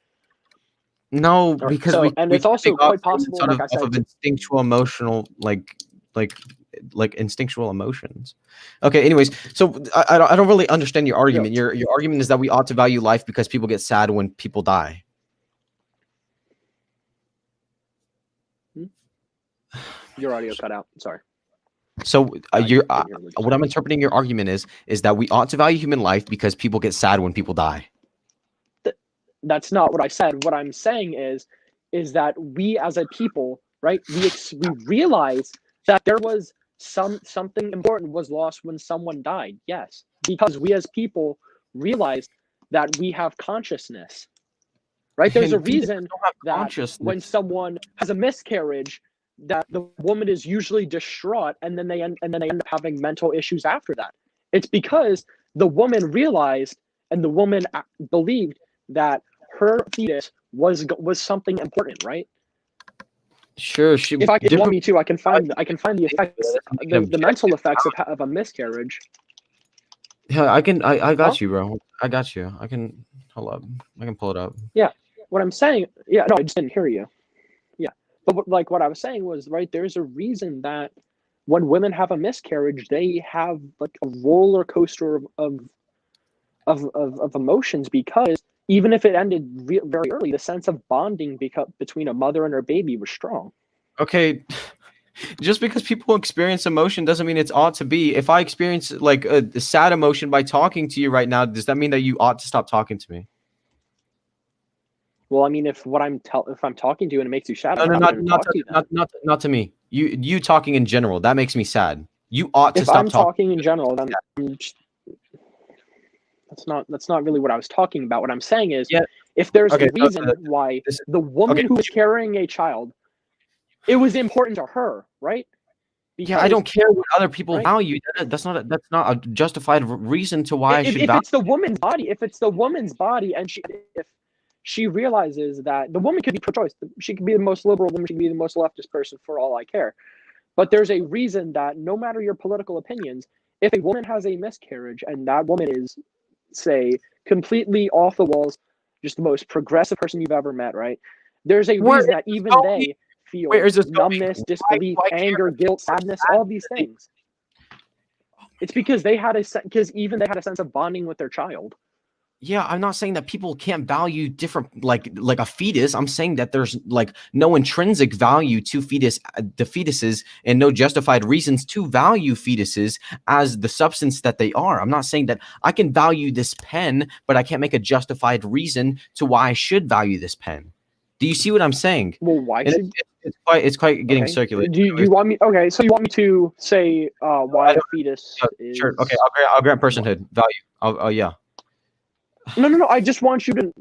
No, right, because so- we and we it's also pick up quite possible, sort like of I said, off of instinctual emotional like instinctual emotions. Okay, anyways, so I don't really understand your argument. Your argument is that we ought to value life because people get sad when people die. Your audio cut out. Sorry. So Didn't hear what you what I'm interpreting your argument is that we ought to value human life because people get sad when people die. That's not what I said. What I'm saying is that we as a people, right? We realize that there was something important was lost when someone died. Yes, because we as people realize that we have consciousness, right? There's a And people reason don't have that consciousness. when someone has a miscarriage, that the woman is usually distraught, and then they end up having mental issues after that. It's because the woman realized and the woman believed that her fetus was something important, right? Sure, If you want me to, I can find the effects, the mental effects of a miscarriage. Yeah, I got Huh? you, bro. I got you. I can hold up. I can pull it up. What I'm saying, no, I just didn't hear you. Yeah, but what I was saying was, right, there's a reason that when women have a miscarriage, they have like a roller coaster of emotions, because even if it ended very early, the sense of bonding between a mother and her baby was strong. Okay, just because people experience emotion doesn't mean it's ought to be. If I experience like a sad emotion by talking to you right now, does that mean that you ought to stop talking to me? Well, I mean, if I'm talking to you and it makes you sad, No, I'm no, not going to talk to you then. not to me. You talking in general, that makes me sad. You ought to If stop I'm talking. talking in general, then that's not really what I was talking about. What I'm saying is, Yeah. if there's Okay, a reason why the woman who was carrying a child, it was important to her, right? Yeah, I don't care what other people right? value. That's not a justified reason to why I should If value. it's the woman's body, and if she realizes that the woman could be pro-choice, she could be the most liberal woman, she could be the most leftist person, for all I care. But there's a reason that no matter your political opinions, if a woman has a miscarriage and that woman is, say, completely off the walls, just the most progressive person you've ever met, right? There's a reason that even they feel numbness, disbelief, anger, guilt, sadness, all these things. It's because they had a sense of bonding with their child. Yeah, I'm not saying that people can't value different like a fetus. I'm saying that there's like no intrinsic value to the fetuses and no justified reasons to value fetuses as the substance that they are. I'm not saying that I can value this pen, but I can't make a justified reason to why I should value this pen. Do you see what I'm saying? Well, why And should it's quite getting okay. circulated. Do you want me? Okay, so you want me to say why a fetus is? Sure. Okay, I'll grant personhood value. Oh yeah. No. I just want you to.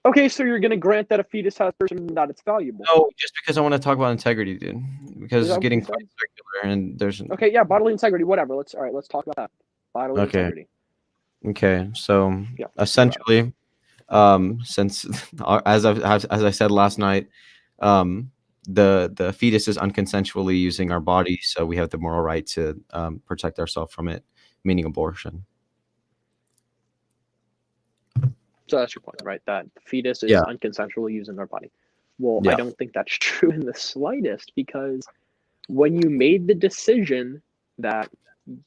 Okay, so you're gonna grant that a fetus has person that it's valuable. No, just because I want to talk about integrity, dude. Because Is that it's what getting you said? quite circular, and there's Okay, yeah, bodily integrity, whatever. Let's talk about that. Bodily Okay. integrity. okay. So Yeah. essentially, since as I said last night, the fetus is unconsensually using our body, so we have the moral right to protect ourselves from it, meaning abortion. So that's your point, right? That the fetus is Yeah. unconsensually using our body. Well, Yeah. I don't think that's true in the slightest, because when you made the decision that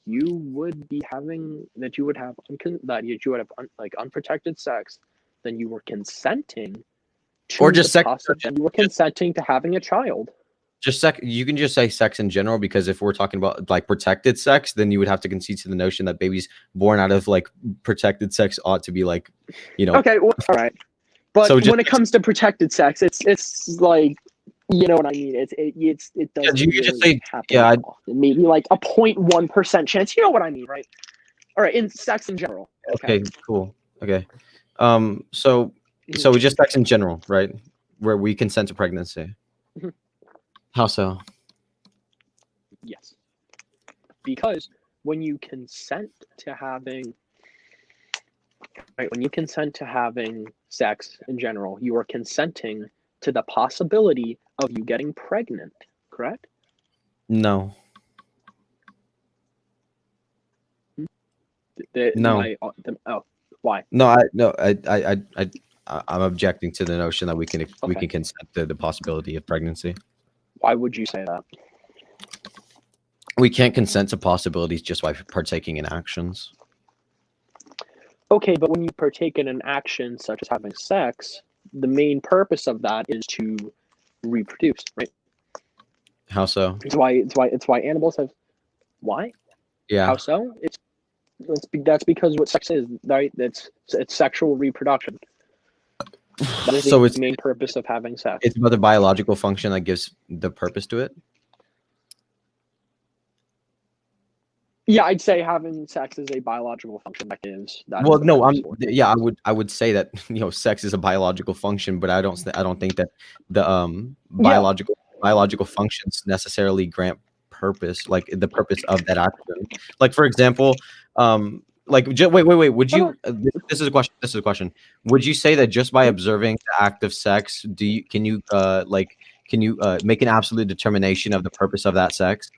you would be having that you would have unprotected sex, then you were consenting to Or just sex. you were consenting to having a child. You can just say sex in general, because if we're talking about like protected sex, then you would have to concede to the notion that babies born out of like protected sex ought to be like, Okay, well, all right. But So when it comes to protected sex, it's like, you know what I mean. It doesn't you could just really say- happen yeah, at all. Maybe like a 0.1% chance. You know what I mean, right? All right, in sex in general. Okay, cool. Okay. So Mhm. we just sex in general, right? Where we consent to pregnancy. Mhm. How so? Yes. Because when you consent to having sex in general, you are consenting to the possibility of you getting pregnant, correct? No. No. Why? I'm objecting to the notion that we can Okay. consent to the possibility of pregnancy. Why would you say that? We can't consent to possibilities just by partaking in actions. Okay, but when you partake in an action such as having sex, the main purpose of that is to reproduce, right? How so? It's why animals have. Why? Yeah. How so? That's because what sex is, right? It's sexual reproduction. That is So the main purpose of having sex. it's about the biological function that gives the purpose to it. Yeah, I'd say having sex is a biological function that gives that. Well, is the no, purpose for it. yeah, I would say that sex is a biological function, but I don't think that the biological functions necessarily grant purpose, like the purpose of that action. Like for example, wait, would you this is a question. Would you say that just by observing the act of sex, can you make an absolute determination of the purpose of that sex?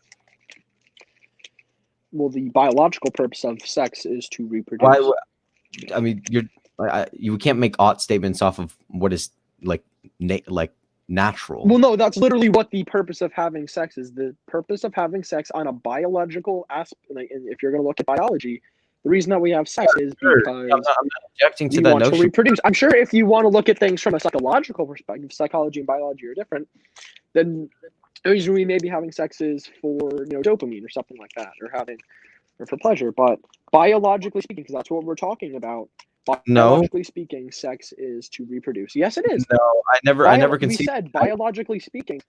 Well, the biological purpose of sex is to reproduce. Why? I mean, you can't make ought statements off of what is like natural. Well, no, that's literally what the purpose of having sex is. The purpose of having sex on a biological aspect, like, if you're going to look at biology, the reason that we have sex is because I'm not objecting to you that want to notion. reproduce. I'm sure if you want to look at things from a psychological perspective, psychology and biology are different, then the reason we may be having sex is for dopamine or something like that, or for pleasure. But biologically speaking, because that's what we're talking about, biologically speaking, sex is to reproduce. Yes, it is. No, I never We conceded. said biologically speaking.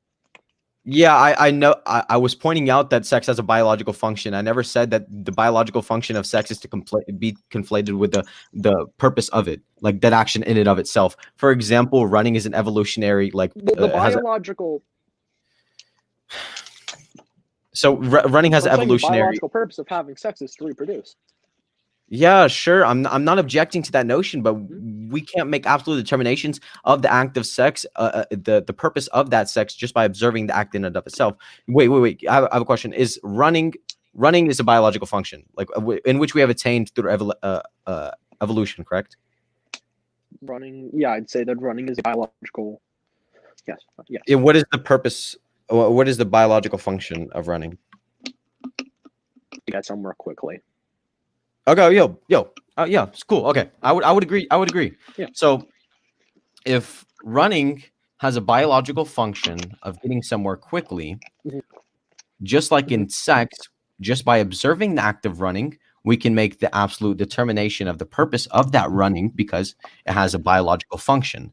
Yeah, I know. I was pointing out that sex has a biological function. I never said that the biological function of sex is to be conflated with the purpose of it, like that action in and of itself. For example, running is an evolutionary The biological. Running has an I'm saying evolutionary. The biological purpose of having sex is to reproduce. Yeah, sure. I'm not objecting to that notion, but we can't make absolute determinations of the act of sex, the purpose of that sex, just by observing the act in and of itself. Wait. I have a question. Is running is a biological function, like in which we have attained through evolution, correct? Running, yeah, I'd say that running is a biological. Yes. What is the purpose? What is the biological function of running? To get somewhere quickly. Okay, yo, Yeah, it's cool. Okay, I would agree. I would agree. Yeah. So, if running has a biological function of getting somewhere quickly, Mhm. just like in sex, just by observing the act of running, we can make the absolute determination of the purpose of that running because it has a biological function.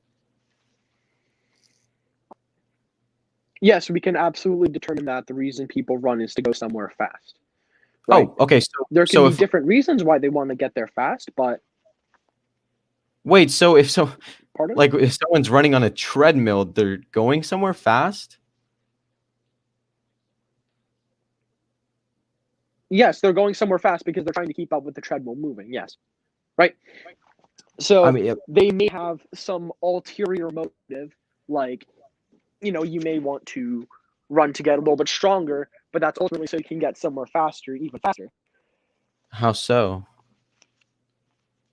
Yes, we can absolutely determine that the reason people run is to go somewhere fast. Right? Oh, okay. There can so be if different reasons why they want to get there fast, but wait, so pardon? like if someone's running on a treadmill, they're going somewhere fast? Yes, they're going somewhere fast because they're trying to keep up with the treadmill moving. Yes. Right? So I mean, they may have some ulterior motive, like, you may want to run to get a little bit stronger, but that's ultimately so you can get somewhere faster, even faster. how so?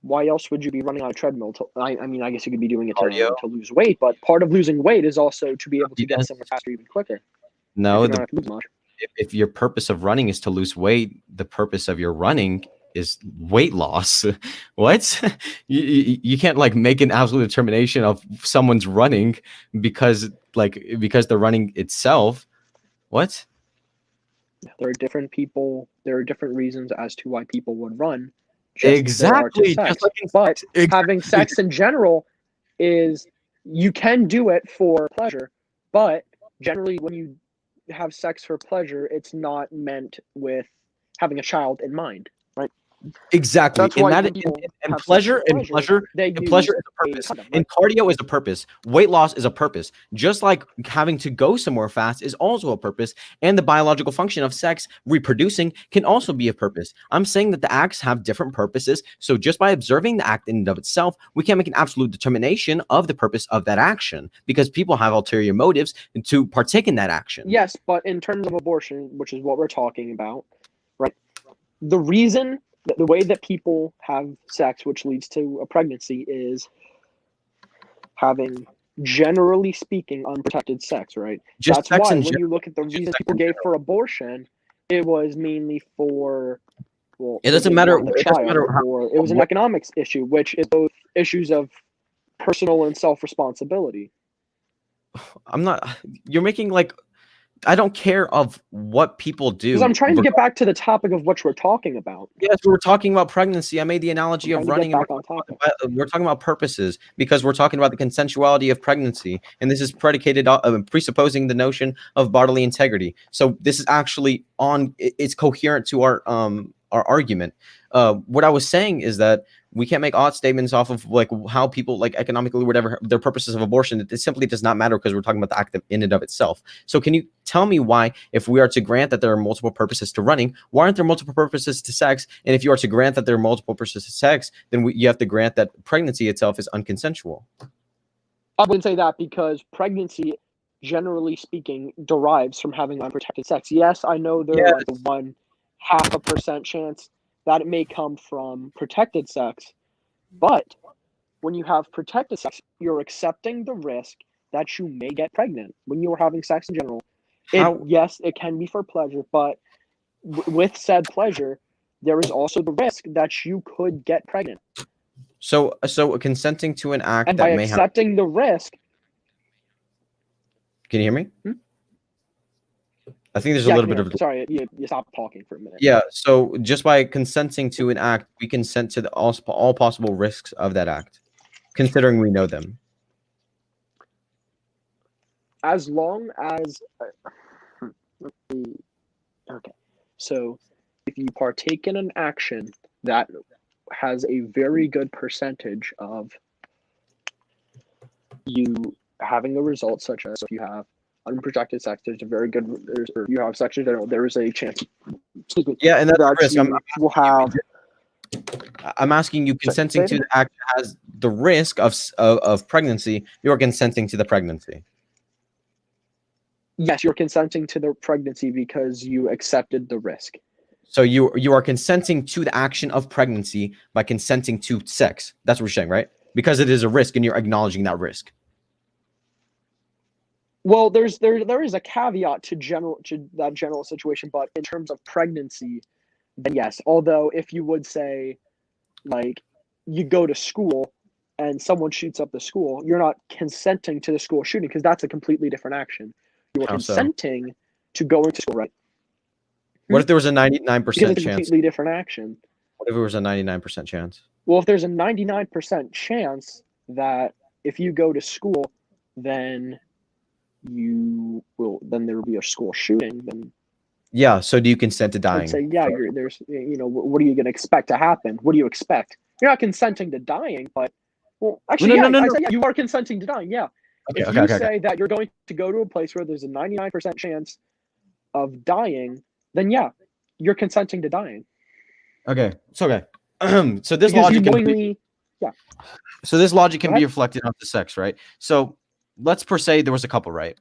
Why else would you be running on a treadmill? I mean, I guess you could be doing it Cardio? to lose weight, but part of losing weight is also to be able to get Yes. somewhere faster, even quicker. No, You don't have to lose much. if your purpose of running is to lose weight, the purpose of your running is weight loss. What? You can't like make an absolute determination of someone's running because they're running itself. What? There are different people. There are different reasons as to why people would run. Just as there are to Exactly. sex. Just like in But sex. Exactly. having sex in general is you can do it for pleasure, but generally when you have sex for pleasure, it's not meant with having a child in mind. Exactly. That's why And that when people and have sex pleasure for and pleasure they and use pleasure is a a purpose. condom, And cardio is a purpose. Weight loss is a purpose. Just like having to go somewhere fast is also a purpose. And the biological function of sex, reproducing, can also be a purpose. I'm saying that the acts have different purposes. So just by observing the act in and of itself, we can't make an absolute determination of the purpose of that action because people have ulterior motives to partake in that action. Yes, but in terms of abortion, which is what we're talking about, right? The reason that the way that people have sex, which leads to a pregnancy, is having, generally speaking, unprotected sex, right? Just That's sex why in when you look at the just reasons sex people in gave for abortion, it was mainly for, well, It they doesn't didn't matter. want the It doesn't matter child, or it was an what- economics issue, which is both issues of personal and self-responsibility. I'm not. You're making like. I don't care of what people do. Because I'm trying to get back to the topic of what we're talking about. Yes, we were talking about pregnancy. I made the analogy I'm of trying to running. get And back on topic. we're talking about purposes because we're talking about the consensuality of pregnancy, and this is predicated on presupposing the notion of bodily integrity. So this is actually it's coherent to our argument. What I was saying is that we can't make odd statements off of like how people like economically whatever their purposes of abortion. It simply does not matter because we're talking about the act in and of itself. So can you tell me why, if we are to grant that there are multiple purposes to running, why aren't there multiple purposes to sex? And if you are to grant that there are multiple purposes to sex, then you have to grant that pregnancy itself is unconsensual. I wouldn't say that because pregnancy, generally speaking, derives from having unprotected sex. Yes, I know there's like a 0.5% chance that it may come from protected sex, but when you have protected sex, you're accepting the risk that you may get pregnant when you are having sex in general. Yes, it can be for pleasure, but with said pleasure, there is also the risk that you could get pregnant. So consenting to an act And that by may accepting the risk, can you hear me? Hmm? I think there's yeah, a little bit of sorry, you stopped talking for a minute. yeah. So just by consenting to an act, we consent to all possible risks of that act, considering we know them. As long as okay, so if you partake in an action that has a very good percentage of you having a result, such as if you have unprotected sex, there's a very good, or you have sex in general, there is a chance. Yeah, and that's a that risk. you will have. I'm asking you, consenting to the act has the risk of pregnancy. You're consenting to the pregnancy. Yes, you're consenting to the pregnancy because you accepted the risk. So you are consenting to the action of pregnancy by consenting to sex. That's what we're saying, right? Because it is a risk, and you're acknowledging that risk. Well, there is a caveat to that general situation, but in terms of pregnancy, then yes. Although if you would say like you go to school and someone shoots up the school, you're not consenting to the school shooting because that's a completely different action. You are How so? consenting to going to school, right? What if there was a Because 99% it's a chance? completely different action. What if it was a 99% chance? Well, if there's a 99% chance that if you go to school, then then there will be a school shooting, then Yeah. So do you consent to I'd dying? say, yeah, what are you going to expect to happen? What do you expect? You're not consenting to dying, but, well, actually, No, yeah, no, no, I'd no. say, yeah, you are consenting to dying, yeah. Okay, If okay, you okay, okay. say that you're going to go to a place where there's a 99% chance of dying, then yeah, you're consenting to dying. Okay. So okay. So this Because you logic can be, knowingly, so this logic can Go be ahead. reflected onto sex, right? So let's per se there was a couple, right?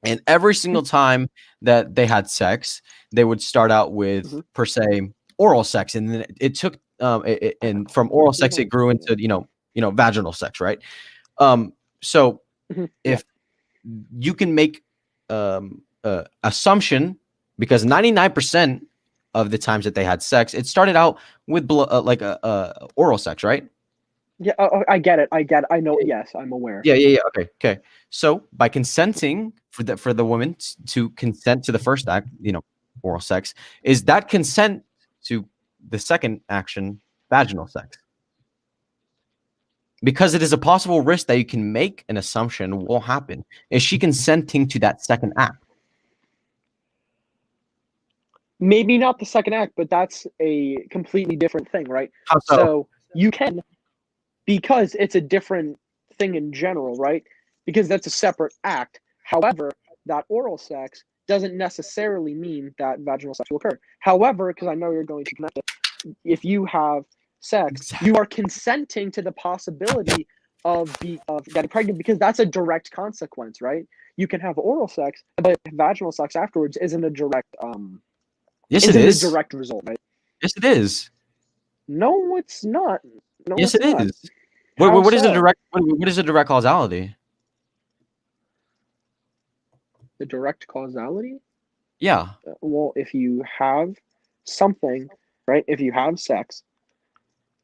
And every single time that they had sex, they would start out with Mhm. per se oral sex, and then it took and from oral sex it grew into vaginal sex, right? So Mhm. Yeah. if you can make assumption, because 99% of the times that they had sex, it started out with oral sex, right? Yeah, I get it. I know. Yes, I'm aware. Yeah. Okay. So by consenting for the woman to consent to the first act, oral sex, is that consent to the second action, vaginal sex? Because it is a possible risk that you can make an assumption will happen. Is she consenting to that second act? Maybe not the second act, but that's a completely different thing, right? How so? So you can, because it's a different thing in general, right? Because that's a separate act. However, that oral sex doesn't necessarily mean that vaginal sex will occur. However, because I know you're going to connect it, if you have sex, you are consenting to the possibility of getting pregnant because that's a direct consequence, right? You can have oral sex, but vaginal sex afterwards isn't a direct Yes, it isn't a is. direct result, right? Yes, it is. No, it's not. No, Yes, it's it not. is. How What is the so? direct? What is the direct causality? The direct causality? Yeah. Well, if you have something, right? If you have sex,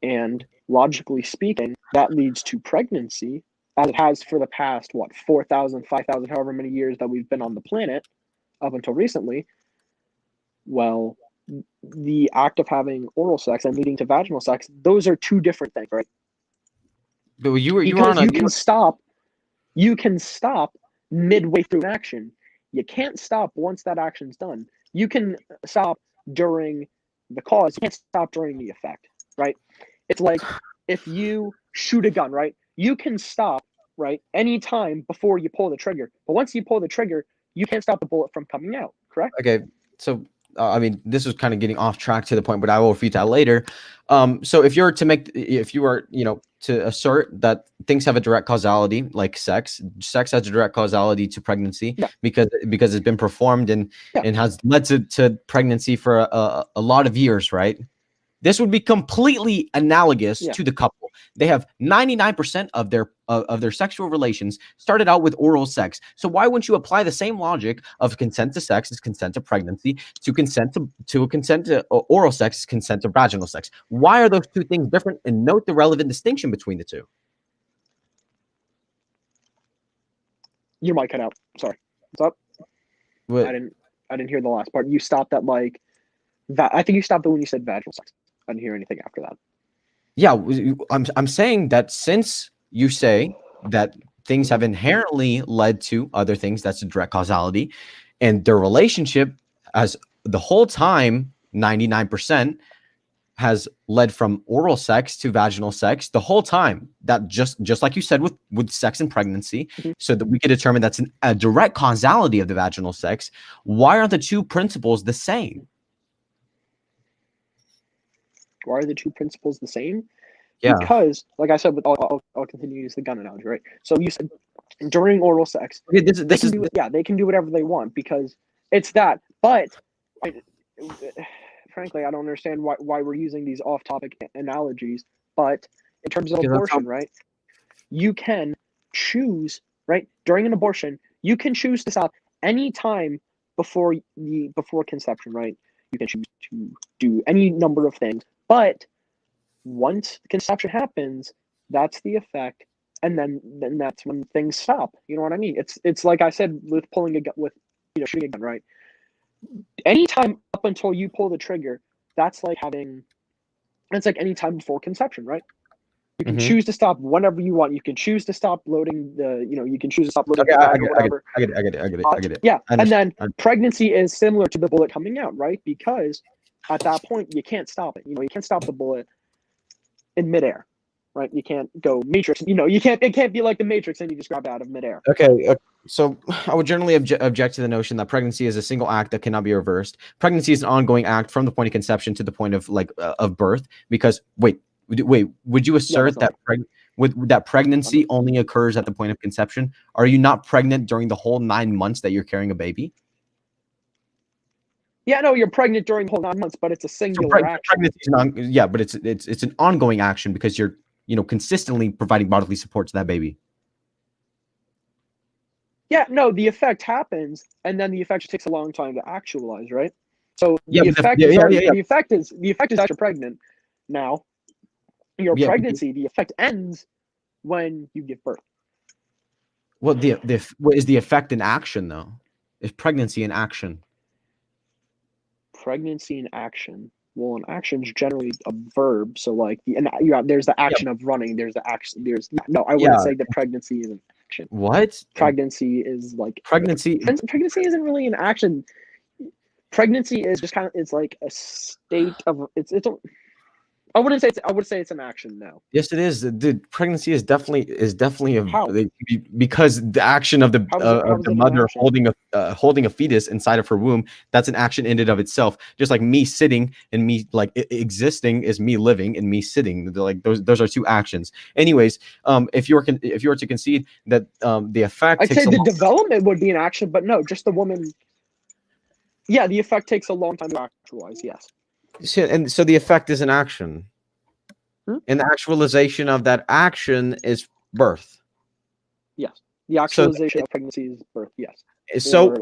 and logically speaking, that leads to pregnancy, as it has for the past, 4,000, 5,000, however many years that we've been on the planet, up until recently, well, the act of having oral sex and leading to vaginal sex, those are two different things, right? But you were Because on a you can stop midway through an action. You can't stop once that action's done. You can stop during the cause, you can't stop during the effect, right? It's like if you shoot a gun, right? You can stop, right, anytime before you pull the trigger. But once you pull the trigger, you can't stop the bullet from coming out, correct? Okay. So I mean, this was kind of getting off track to the point, but I will refute that later. So if you are to assert that things have a direct causality, like sex has a direct causality to pregnancy, Yeah. because it's been performed and Yeah. and has led to pregnancy for a lot of years, right? This would be completely analogous Yeah. to the couple. They have 99% of their sexual relations started out with oral sex. So why wouldn't you apply the same logic of consent to sex is consent to pregnancy, to consent to oral sex is consent to vaginal sex? Why are those two things different? And note the relevant distinction between the two. Your mic cut out. Sorry. What's up? What- I didn't hear the last part. You stopped at like that. I think you stopped it when you said vaginal sex. I didn't hear anything after that. Yeah, I'm saying that since you say that things have inherently led to other things, that's a direct causality, and their relationship as the whole time 99% has led from oral sex to vaginal sex the whole time, that just like you said with sex and pregnancy, Mhm. so that we could determine that's a direct causality of the vaginal sex. Why aren't the two principles the same? Why are the two principles the same? Yeah. Because, like I said, I'll continue to use the gun analogy, right? So you said during oral sex, Okay, they can do whatever they want because it's that. But frankly, I don't understand why we're using these off-topic analogies. But in terms of Because that's how- abortion, right? You can choose, right? During an abortion, you can choose to stop any time before conception, right? You can choose to do any number of things, but once conception happens, that's the effect, and then that's when things stop. You know what I mean? It's like I said with pulling a gun, with shooting a gun, right? Anytime up until you pull the trigger, that's like any time before conception, right? You can Mhm. choose to stop whenever you want. You can choose to stop loading you can choose to stop loading Okay, the I bag get or it. I get whatever. it. I get it. I get it. I get it. Yeah, I and then understand. pregnancy is similar to the bullet coming out, right? Because at that point, you can't stop it. You can't stop the bullet in midair, right? You can't go Matrix. It can't be like the Matrix and you just grab it out of midair. Okay, so I would generally object to the notion that pregnancy is a single act that cannot be reversed. Pregnancy is an ongoing act from the point of conception to the point of of birth. Because wait, would you assert that's that pregnancy only occurs at the point of conception? Are you not pregnant during the whole 9 months that you're carrying a baby? Yeah, no, you're pregnant during the whole 9 months, but it's a singular action. Pregnancy is but it's an ongoing action because you're consistently providing bodily support to that baby. Yeah, no, the effect happens, and then the effect takes a long time to actualize, right? So Yeah, the but effect is the effect is that you're pregnant. Now, your Yeah, pregnancy, the effect ends when you give birth. Well, what is the effect in action though? Is pregnancy in action? Pregnancy in action. Well, an action is generally a verb, so like there's the action of running. There's the action. I wouldn't say that pregnancy is an action. What? Pregnancy is like Pregnancy. Pregnancy isn't really an action. Pregnancy is just it's like a state of I wouldn't say it's an action now. Yes, it is. Dude, pregnancy is definitely How? because the action of the mother action? holding a fetus inside of her womb, that's an action in and of itself. Just like me sitting and me existing is me living and me sitting. Like those are two actions. Anyways, if you were to concede that the effect, I'd say the development would be an action, but no, just the woman. Yeah, the effect takes a long time to actualize. Yes. So the effect is an action. And the actualization of that action is birth. Yes. The actualization of pregnancy is birth. Yes. So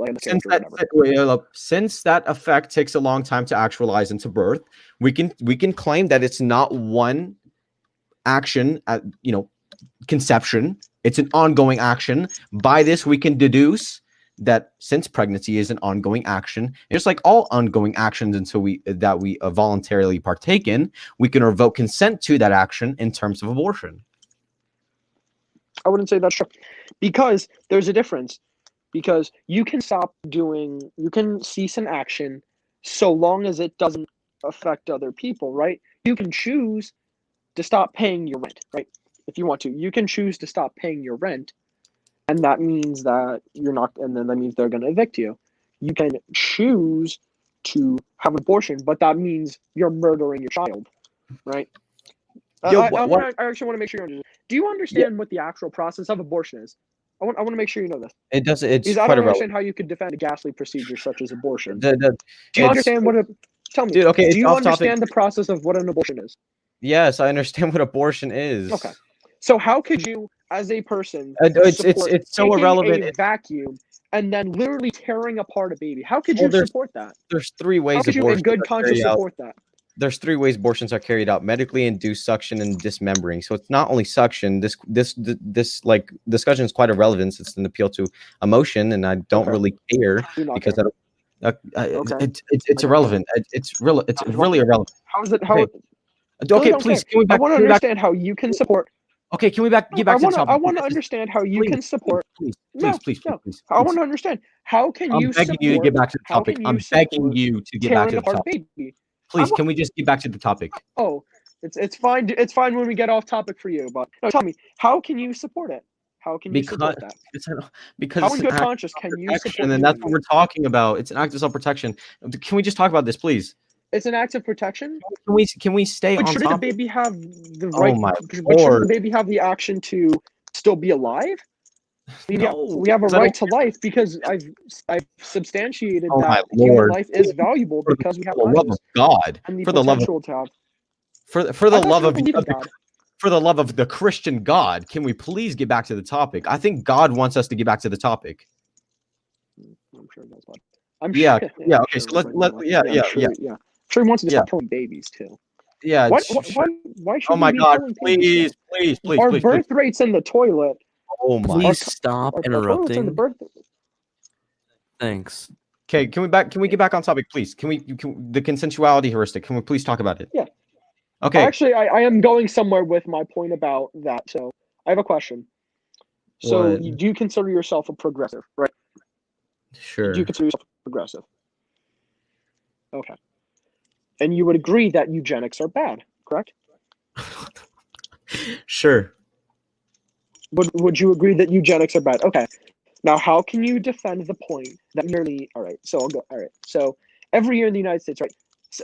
since that effect takes a long time to actualize into birth, we can claim that it's not one action at conception. It's an ongoing action. By this, we can deduce that since pregnancy is an ongoing action, just like all ongoing actions until we voluntarily partake in, we can revoke consent to that action in terms of abortion. I wouldn't say that's true, because there's a difference. Because you can cease an action so long as it doesn't affect other people, right? You can choose to stop paying your rent, right? If you want to, you can choose to stop paying your rent. And that means that you're not, and then that means they're going to evict you. You can choose to have an abortion, but that means you're murdering your child, right? I actually want to make sure you understand. Do you understand what the actual process of abortion is? I want to make sure you know this. It does. It's because quite I don't understand how you could defend a ghastly procedure such as abortion. Do you understand what tell me? Dude, okay, do you understand the process of what an abortion is? Yes, I understand what abortion is. Okay. So how could you, as a person, it's so irrelevant. A vacuum and then literally tearing apart a baby? How could you support that? There's 3 ways. How could you, in good conscience, support that? There's 3 ways abortions are carried out: medically induced suction and dismembering. So it's not only suction. This like discussion is quite irrelevant. It's an appeal to emotion, and I don't really care because it's irrelevant. It's really irrelevant. How is it? Okay, please. I want to understand how you can support. Okay, can we get back to the topic? I want to understand how you can support. Please. I want to understand how can you. I'm begging you to get back to the topic. I'm begging you to get back to the topic. Please, can we just get back to the topic? Oh, it's fine. It's fine when we get off topic for you. But no, tell me, how can you support it? How can you support that? Because how in good conscience can you support? And that's what we're talking about. It's an act of self-protection. Can we just talk about this, please? It's an act of protection. Can we stay on topic? Should the baby have the right? Oh my Lord. Should the baby have the action to still be alive? We have a right to life because I've substantiated that human life is valuable because we have for the love of God, for the love of the Christian God. Can we please get back to the topic? I think God wants us to get back to the topic. I'm sure that's what. Okay, so let's I'm sure he wants to stop killing babies too. Yeah. Why, sh- sh- why should oh my we be God! killing babies, Please, Our please. birth rates in the toilet. Oh my. Please stop Our toilets in the interrupting. birth. Thanks. Okay, can we get back on topic, please? The consensuality heuristic? Can we please talk about it? Yeah. Okay. Actually, I am going somewhere with my point about that. So I have a question. So What? do you consider yourself a progressive, right? Sure. Do you consider yourself progressive? Okay. And you would agree that eugenics are bad, correct? Sure. Would you agree that eugenics are bad? Okay. Now, how can you defend the point that nearly, all right, so I'll go, all right. So every year in the United States, right,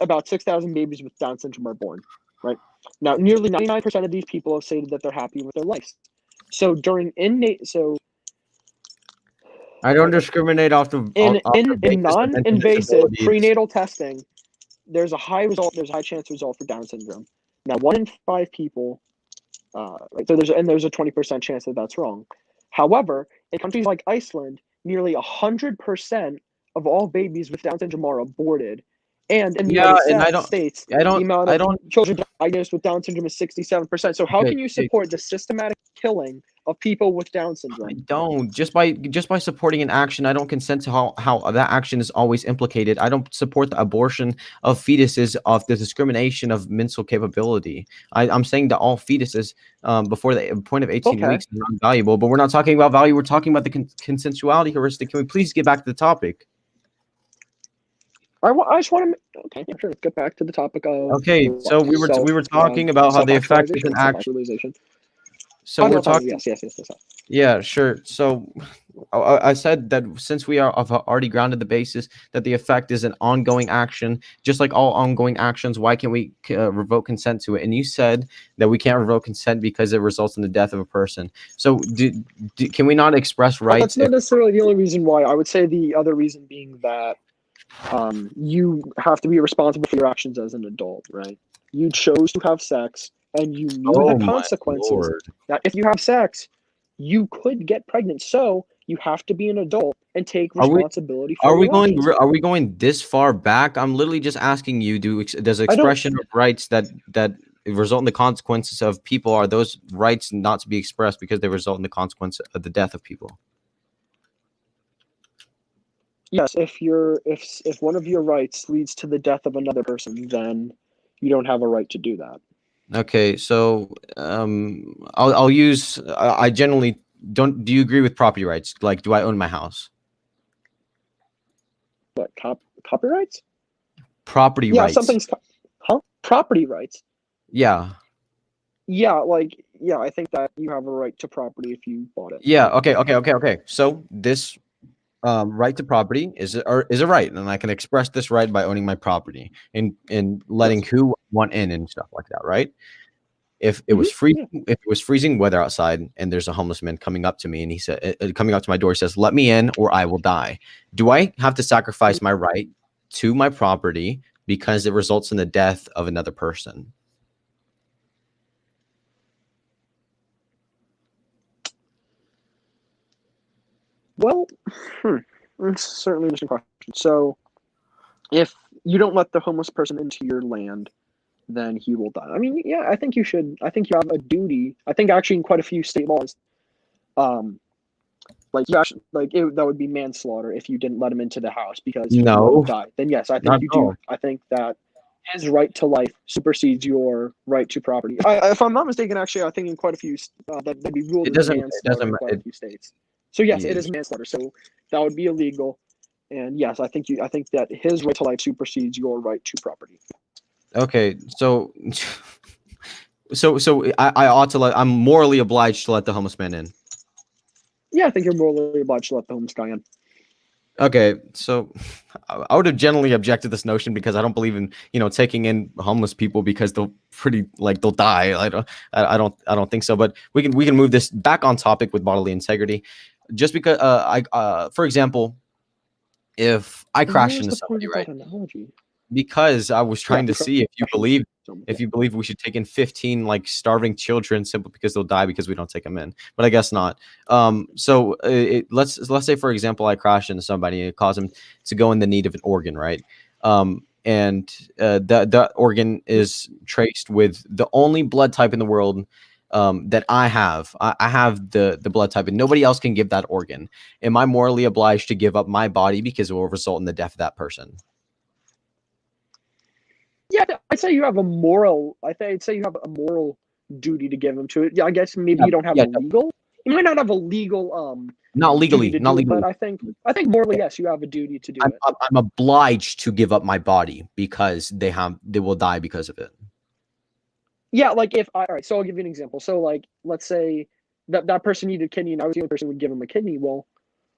about 6,000 babies with Down syndrome are born, right? Now, nearly 99% of these people have stated that they're happy with their lives. So during I don't discriminate off the in basis of mental non-invasive disabilities. prenatal testing, there's a high chance result for Down syndrome. Now, 1 in 5 people, right? So there's a 20% chance that that's wrong. However, in countries like Iceland, nearly 100% of all babies with Down syndrome are aborted, and in the Yeah, United and I don't- States, I don't- the amount I of don't- children diagnosed with Down syndrome is 67%. So how Okay, can you okay. support the systematic killing of people with Down I syndrome? don't. Just by supporting an action, I don't consent to how that action is always implicated. I don't support the abortion of fetuses, of the discrimination of mental capability. I'm saying that all fetuses before the point of 18 Okay. weeks are not valuable, but we're not talking about value. We're talking about the consensuality heuristic. Can we please get back to the topic? I just want to. Okay, yeah, sure. Let's get back to the topic of. Okay, so we were talking about how the effect is an action. Self-actualization. So we're talking. Yes. Yeah, sure. So I said that since we have already grounded the basis that the effect is an ongoing action, just like all ongoing actions, why can't we revoke consent to it? And you said that we can't revoke consent because it results in the death of a person. So can we not express Well, rights? that's not necessarily the only reason why. I would say the other reason being that you have to be responsible for your actions as an adult, right? You chose to have sex, and you knew Oh the my consequences. Lord. That if you have sex, you could get pregnant. So you have to be an adult and take responsibility for your actions. Are we going this far back? I'm literally just asking you, does expression of rights that result in the consequences of people, are those rights not to be expressed because they result in the consequence of the death of people? Yes, if one of your rights leads to the death of another person, then you don't have a right to do that. Okay, so I'll use. I generally don't. Do you agree with property rights? Like, do I own my house? What copyrights? Property Yeah, rights. something's property rights. Yeah. Yeah, I think that you have a right to property if you bought it. Yeah. Okay. So this right to property is a right, and I can express this right by owning my property and letting who I want in and stuff like that, right? If it was freezing, if it was freezing weather outside, and there's a homeless man coming up to me, and he said, coming up to my door, he says, "Let me in, or I will die." Do I have to sacrifice my right to my property because it results in the death of another person? Well, that's certainly an interesting question. So, if you don't let the homeless person into your land, then he will die. I mean, yeah, I think you should. I think you have a duty. I think actually in quite a few state laws, like you actually that would be manslaughter if you didn't let him into the house because he would die. Then yes, I think you do. I think that his right to life supersedes your right to property. If I'm not mistaken, actually, I think in quite a few that'd be ruled as manslaughter in quite a few states. So yes, it is manslaughter. So that would be illegal. And yes, I think that his right to life supersedes your right to property. Okay, so I ought to I'm morally obliged to let the homeless man in. Yeah, I think you're morally obliged to let the homeless guy in. Okay, so I would have generally objected to this notion because I don't believe in taking in homeless people because they'll die. I don't think so. But we can move this back on topic with bodily integrity, just because for example, if I crash into somebody, right? Because I was trying to see if you believe we should take in 15 starving children simply because they'll die because we don't take them in, but I guess not. So let's say for example I crash into somebody and it causes them to go in the need of an organ, right? and that organ is traced with the only blood type in the world that I have. I have the blood type, and nobody else can give that organ. Am I morally obliged to give up my body because it will result in the death of that person? Yeah, I'd say you have a moral. I'd say you have a moral duty to give them to it. Yeah, I guess maybe Yeah, you don't have yeah, a legal. You might not have a legal not duty legally, to not do it, legally. but I think morally, yes, you have a duty to do I'm, it. I'm obliged to give up my body because they will die because of it. Yeah, like if all right, so I'll give you an example. So like, let's say that person needed a kidney, and I was the only person who would give him a kidney. Well,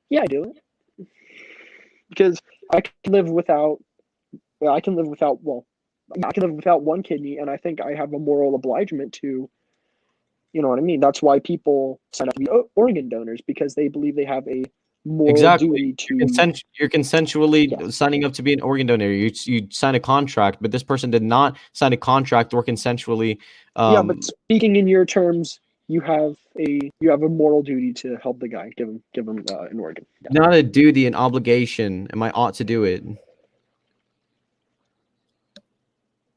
yeah, I do it because I can live without. Well, I can live without. Well, I can live without one kidney, and I think I have a moral obligement to. You know what I mean? That's why people sign up to be organ donors because they believe they have a moral Exactly. duty to. You're consensually Yeah. signing up to be an organ donor. You sign a contract, but this person did not sign a contract or consensually. Yeah, but speaking in your terms, you have a moral duty to help the guy, give him an organ. Yeah. Not a duty, an obligation, and I ought to do it.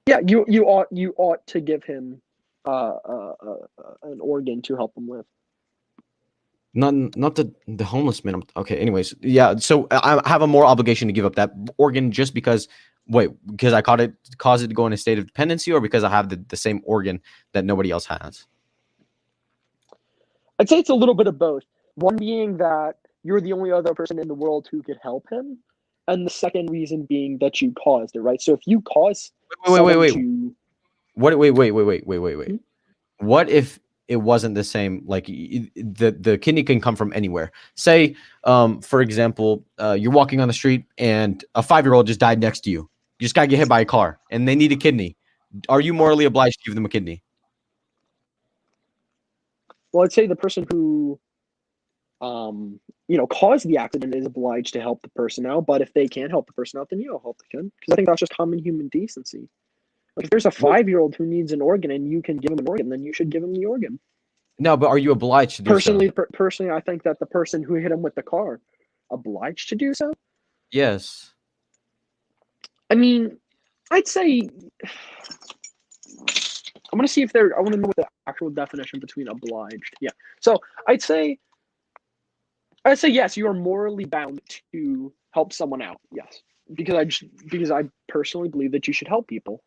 Yeah, you ought to give him an organ to help him live. Not the homeless man. Okay. Anyways, yeah. So I have a moral obligation to give up that organ just because. Wait, because I caused it to go in a state of dependency, or because I have the same organ that nobody else has? I'd say it's a little bit of both. One being that you're the only other person in the world who could help him, and the second reason being that you caused it, right? So if you cause Wait. to, What? Wait. Hmm? What if it wasn't the same? Like the kidney can come from anywhere. Say, for example, you're walking on the street and a 5-year-old just died next to you. You just gotta get hit by a car, and they need a kidney. Are you morally obliged to give them a kidney? well, I'd say the person who caused the accident is obliged to help the person out. But if they can't help the person out, then you don't help the kid because I think that's just common human decency. Like if there's a 5-year-old who needs an organ and you can give him an organ, then you should give him the organ. No, but are you obliged to do Personally, so? personally, I think that the person who hit him with the car obliged to do so. Yes. I mean, I'd say I want to know what the actual definition between obliged. Yeah. So I'd say yes, you are morally bound to help someone out. Yes. Because I personally believe that you should help people.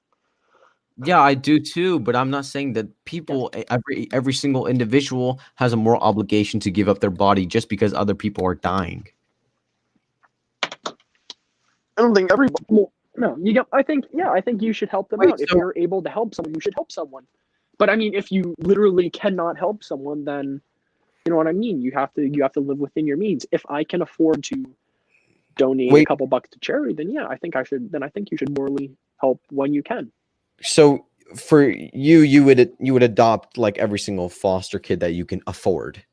Yeah, I do too, but I'm not saying that people, every single individual has a moral obligation to give up their body just because other people are dying. I don't think everybody. Well, no, I think you should help them Wait, out. If so- you're able to help someone, you should help someone. But I mean, if you literally cannot help someone, then you know what I mean. You have to live within your means. If I can afford to donate a couple bucks to charity, then yeah, I think you should morally help when you can. So for you would adopt like every single foster kid that you can afford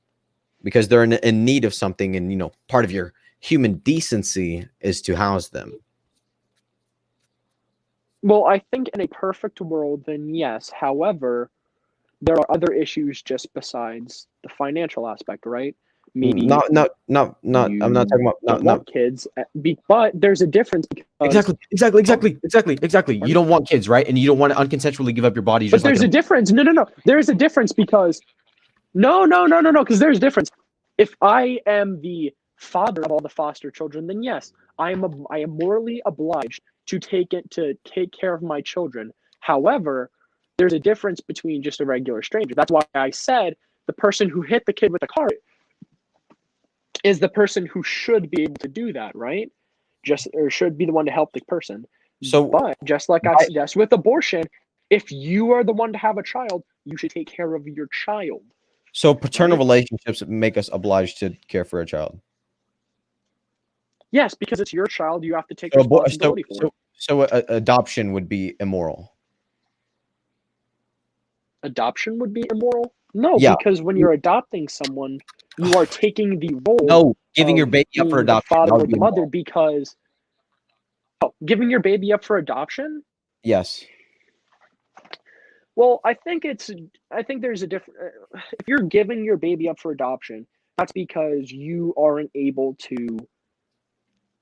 because they're in need of something, and part of your human decency is to house them. Well, I think in a perfect world, then yes. However, there are other issues just besides the financial aspect, right? Maybe not. I'm not talking about want kids, but there's a difference. Exactly. You don't want kids, right? And you don't want to unconsensually give up your body. But there's a difference. No. There's a difference because no. Because there's a difference. If I am the father of all the foster children, then yes, I am morally obliged to take care of my children. However, there's a difference between just a regular stranger. That's why I said the person who hit the kid with the car is the person who should be able to do that, right? Or should be the one to help the person. But just like I suggest with abortion, if you are the one to have a child, you should take care of your child. So paternal relationships make us obliged to care for a child. Yes, because it's your child, you have to take responsibility for it. So adoption would be immoral. Adoption would be immoral? No, Yeah. Because when you're adopting someone, you are taking the role. No, giving your baby up for adoption. The father or the mother, because giving your baby up for adoption? Yes. Well, I think there's a different. If you're giving your baby up for adoption, that's because you aren't able to.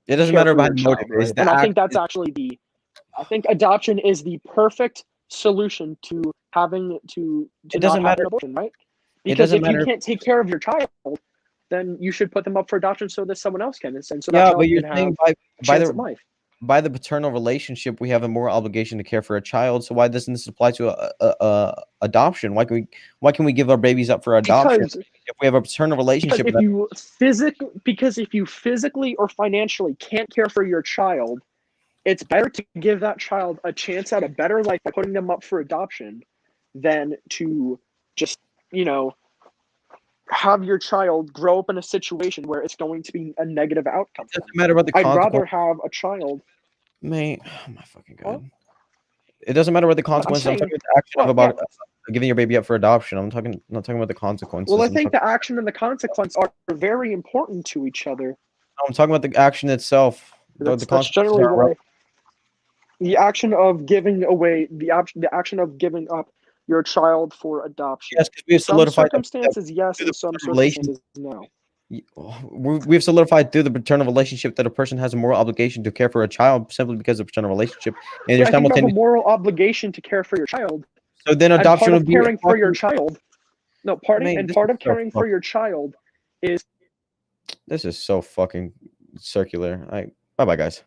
It doesn't matter about motive. Right? And I think that's actually I think adoption is the perfect solution to having to It not doesn't have matter. an abortion, right? It Because doesn't if matter. you can't take care of your child, then you should put them up for adoption so that someone else can, and so that Yeah, child but you're can have saying a by chance the at life. by the paternal relationship, we have a moral obligation to care for a child. So why doesn't this apply to adoption? Why can we give our babies up for adoption Because if we have a paternal relationship? because if you physically or financially can't care for your child, it's better to give that child a chance at a better life by putting them up for adoption than to just, have your child grow up in a situation where it's going to be a negative outcome It for doesn't them. matter about the I'd rather consequences, have a child. mate. Oh my fucking Huh? god! It doesn't matter what the consequences. I'm saying- talking about the action of well, about giving your baby up for adoption. I'm not talking about the consequences. Well, I think the action and the consequence are very important to each other. I'm talking about the action itself. That's The consequences generally are why the action of giving away the action of giving up your child for adoption. Yes, because we have Some solidified circumstances, yes, through and the some relation- circumstances, no. we've solidified through the paternal relationship that a person has a moral obligation to care for a child simply because of paternal relationship, and Yeah, they're I think you have a simultaneously. moral obligation to care for your child. So then And adoption part would of be caring for your child. No, part Mate, and this part is of so caring for fucked. your child is This is so fucking circular. Bye bye, guys.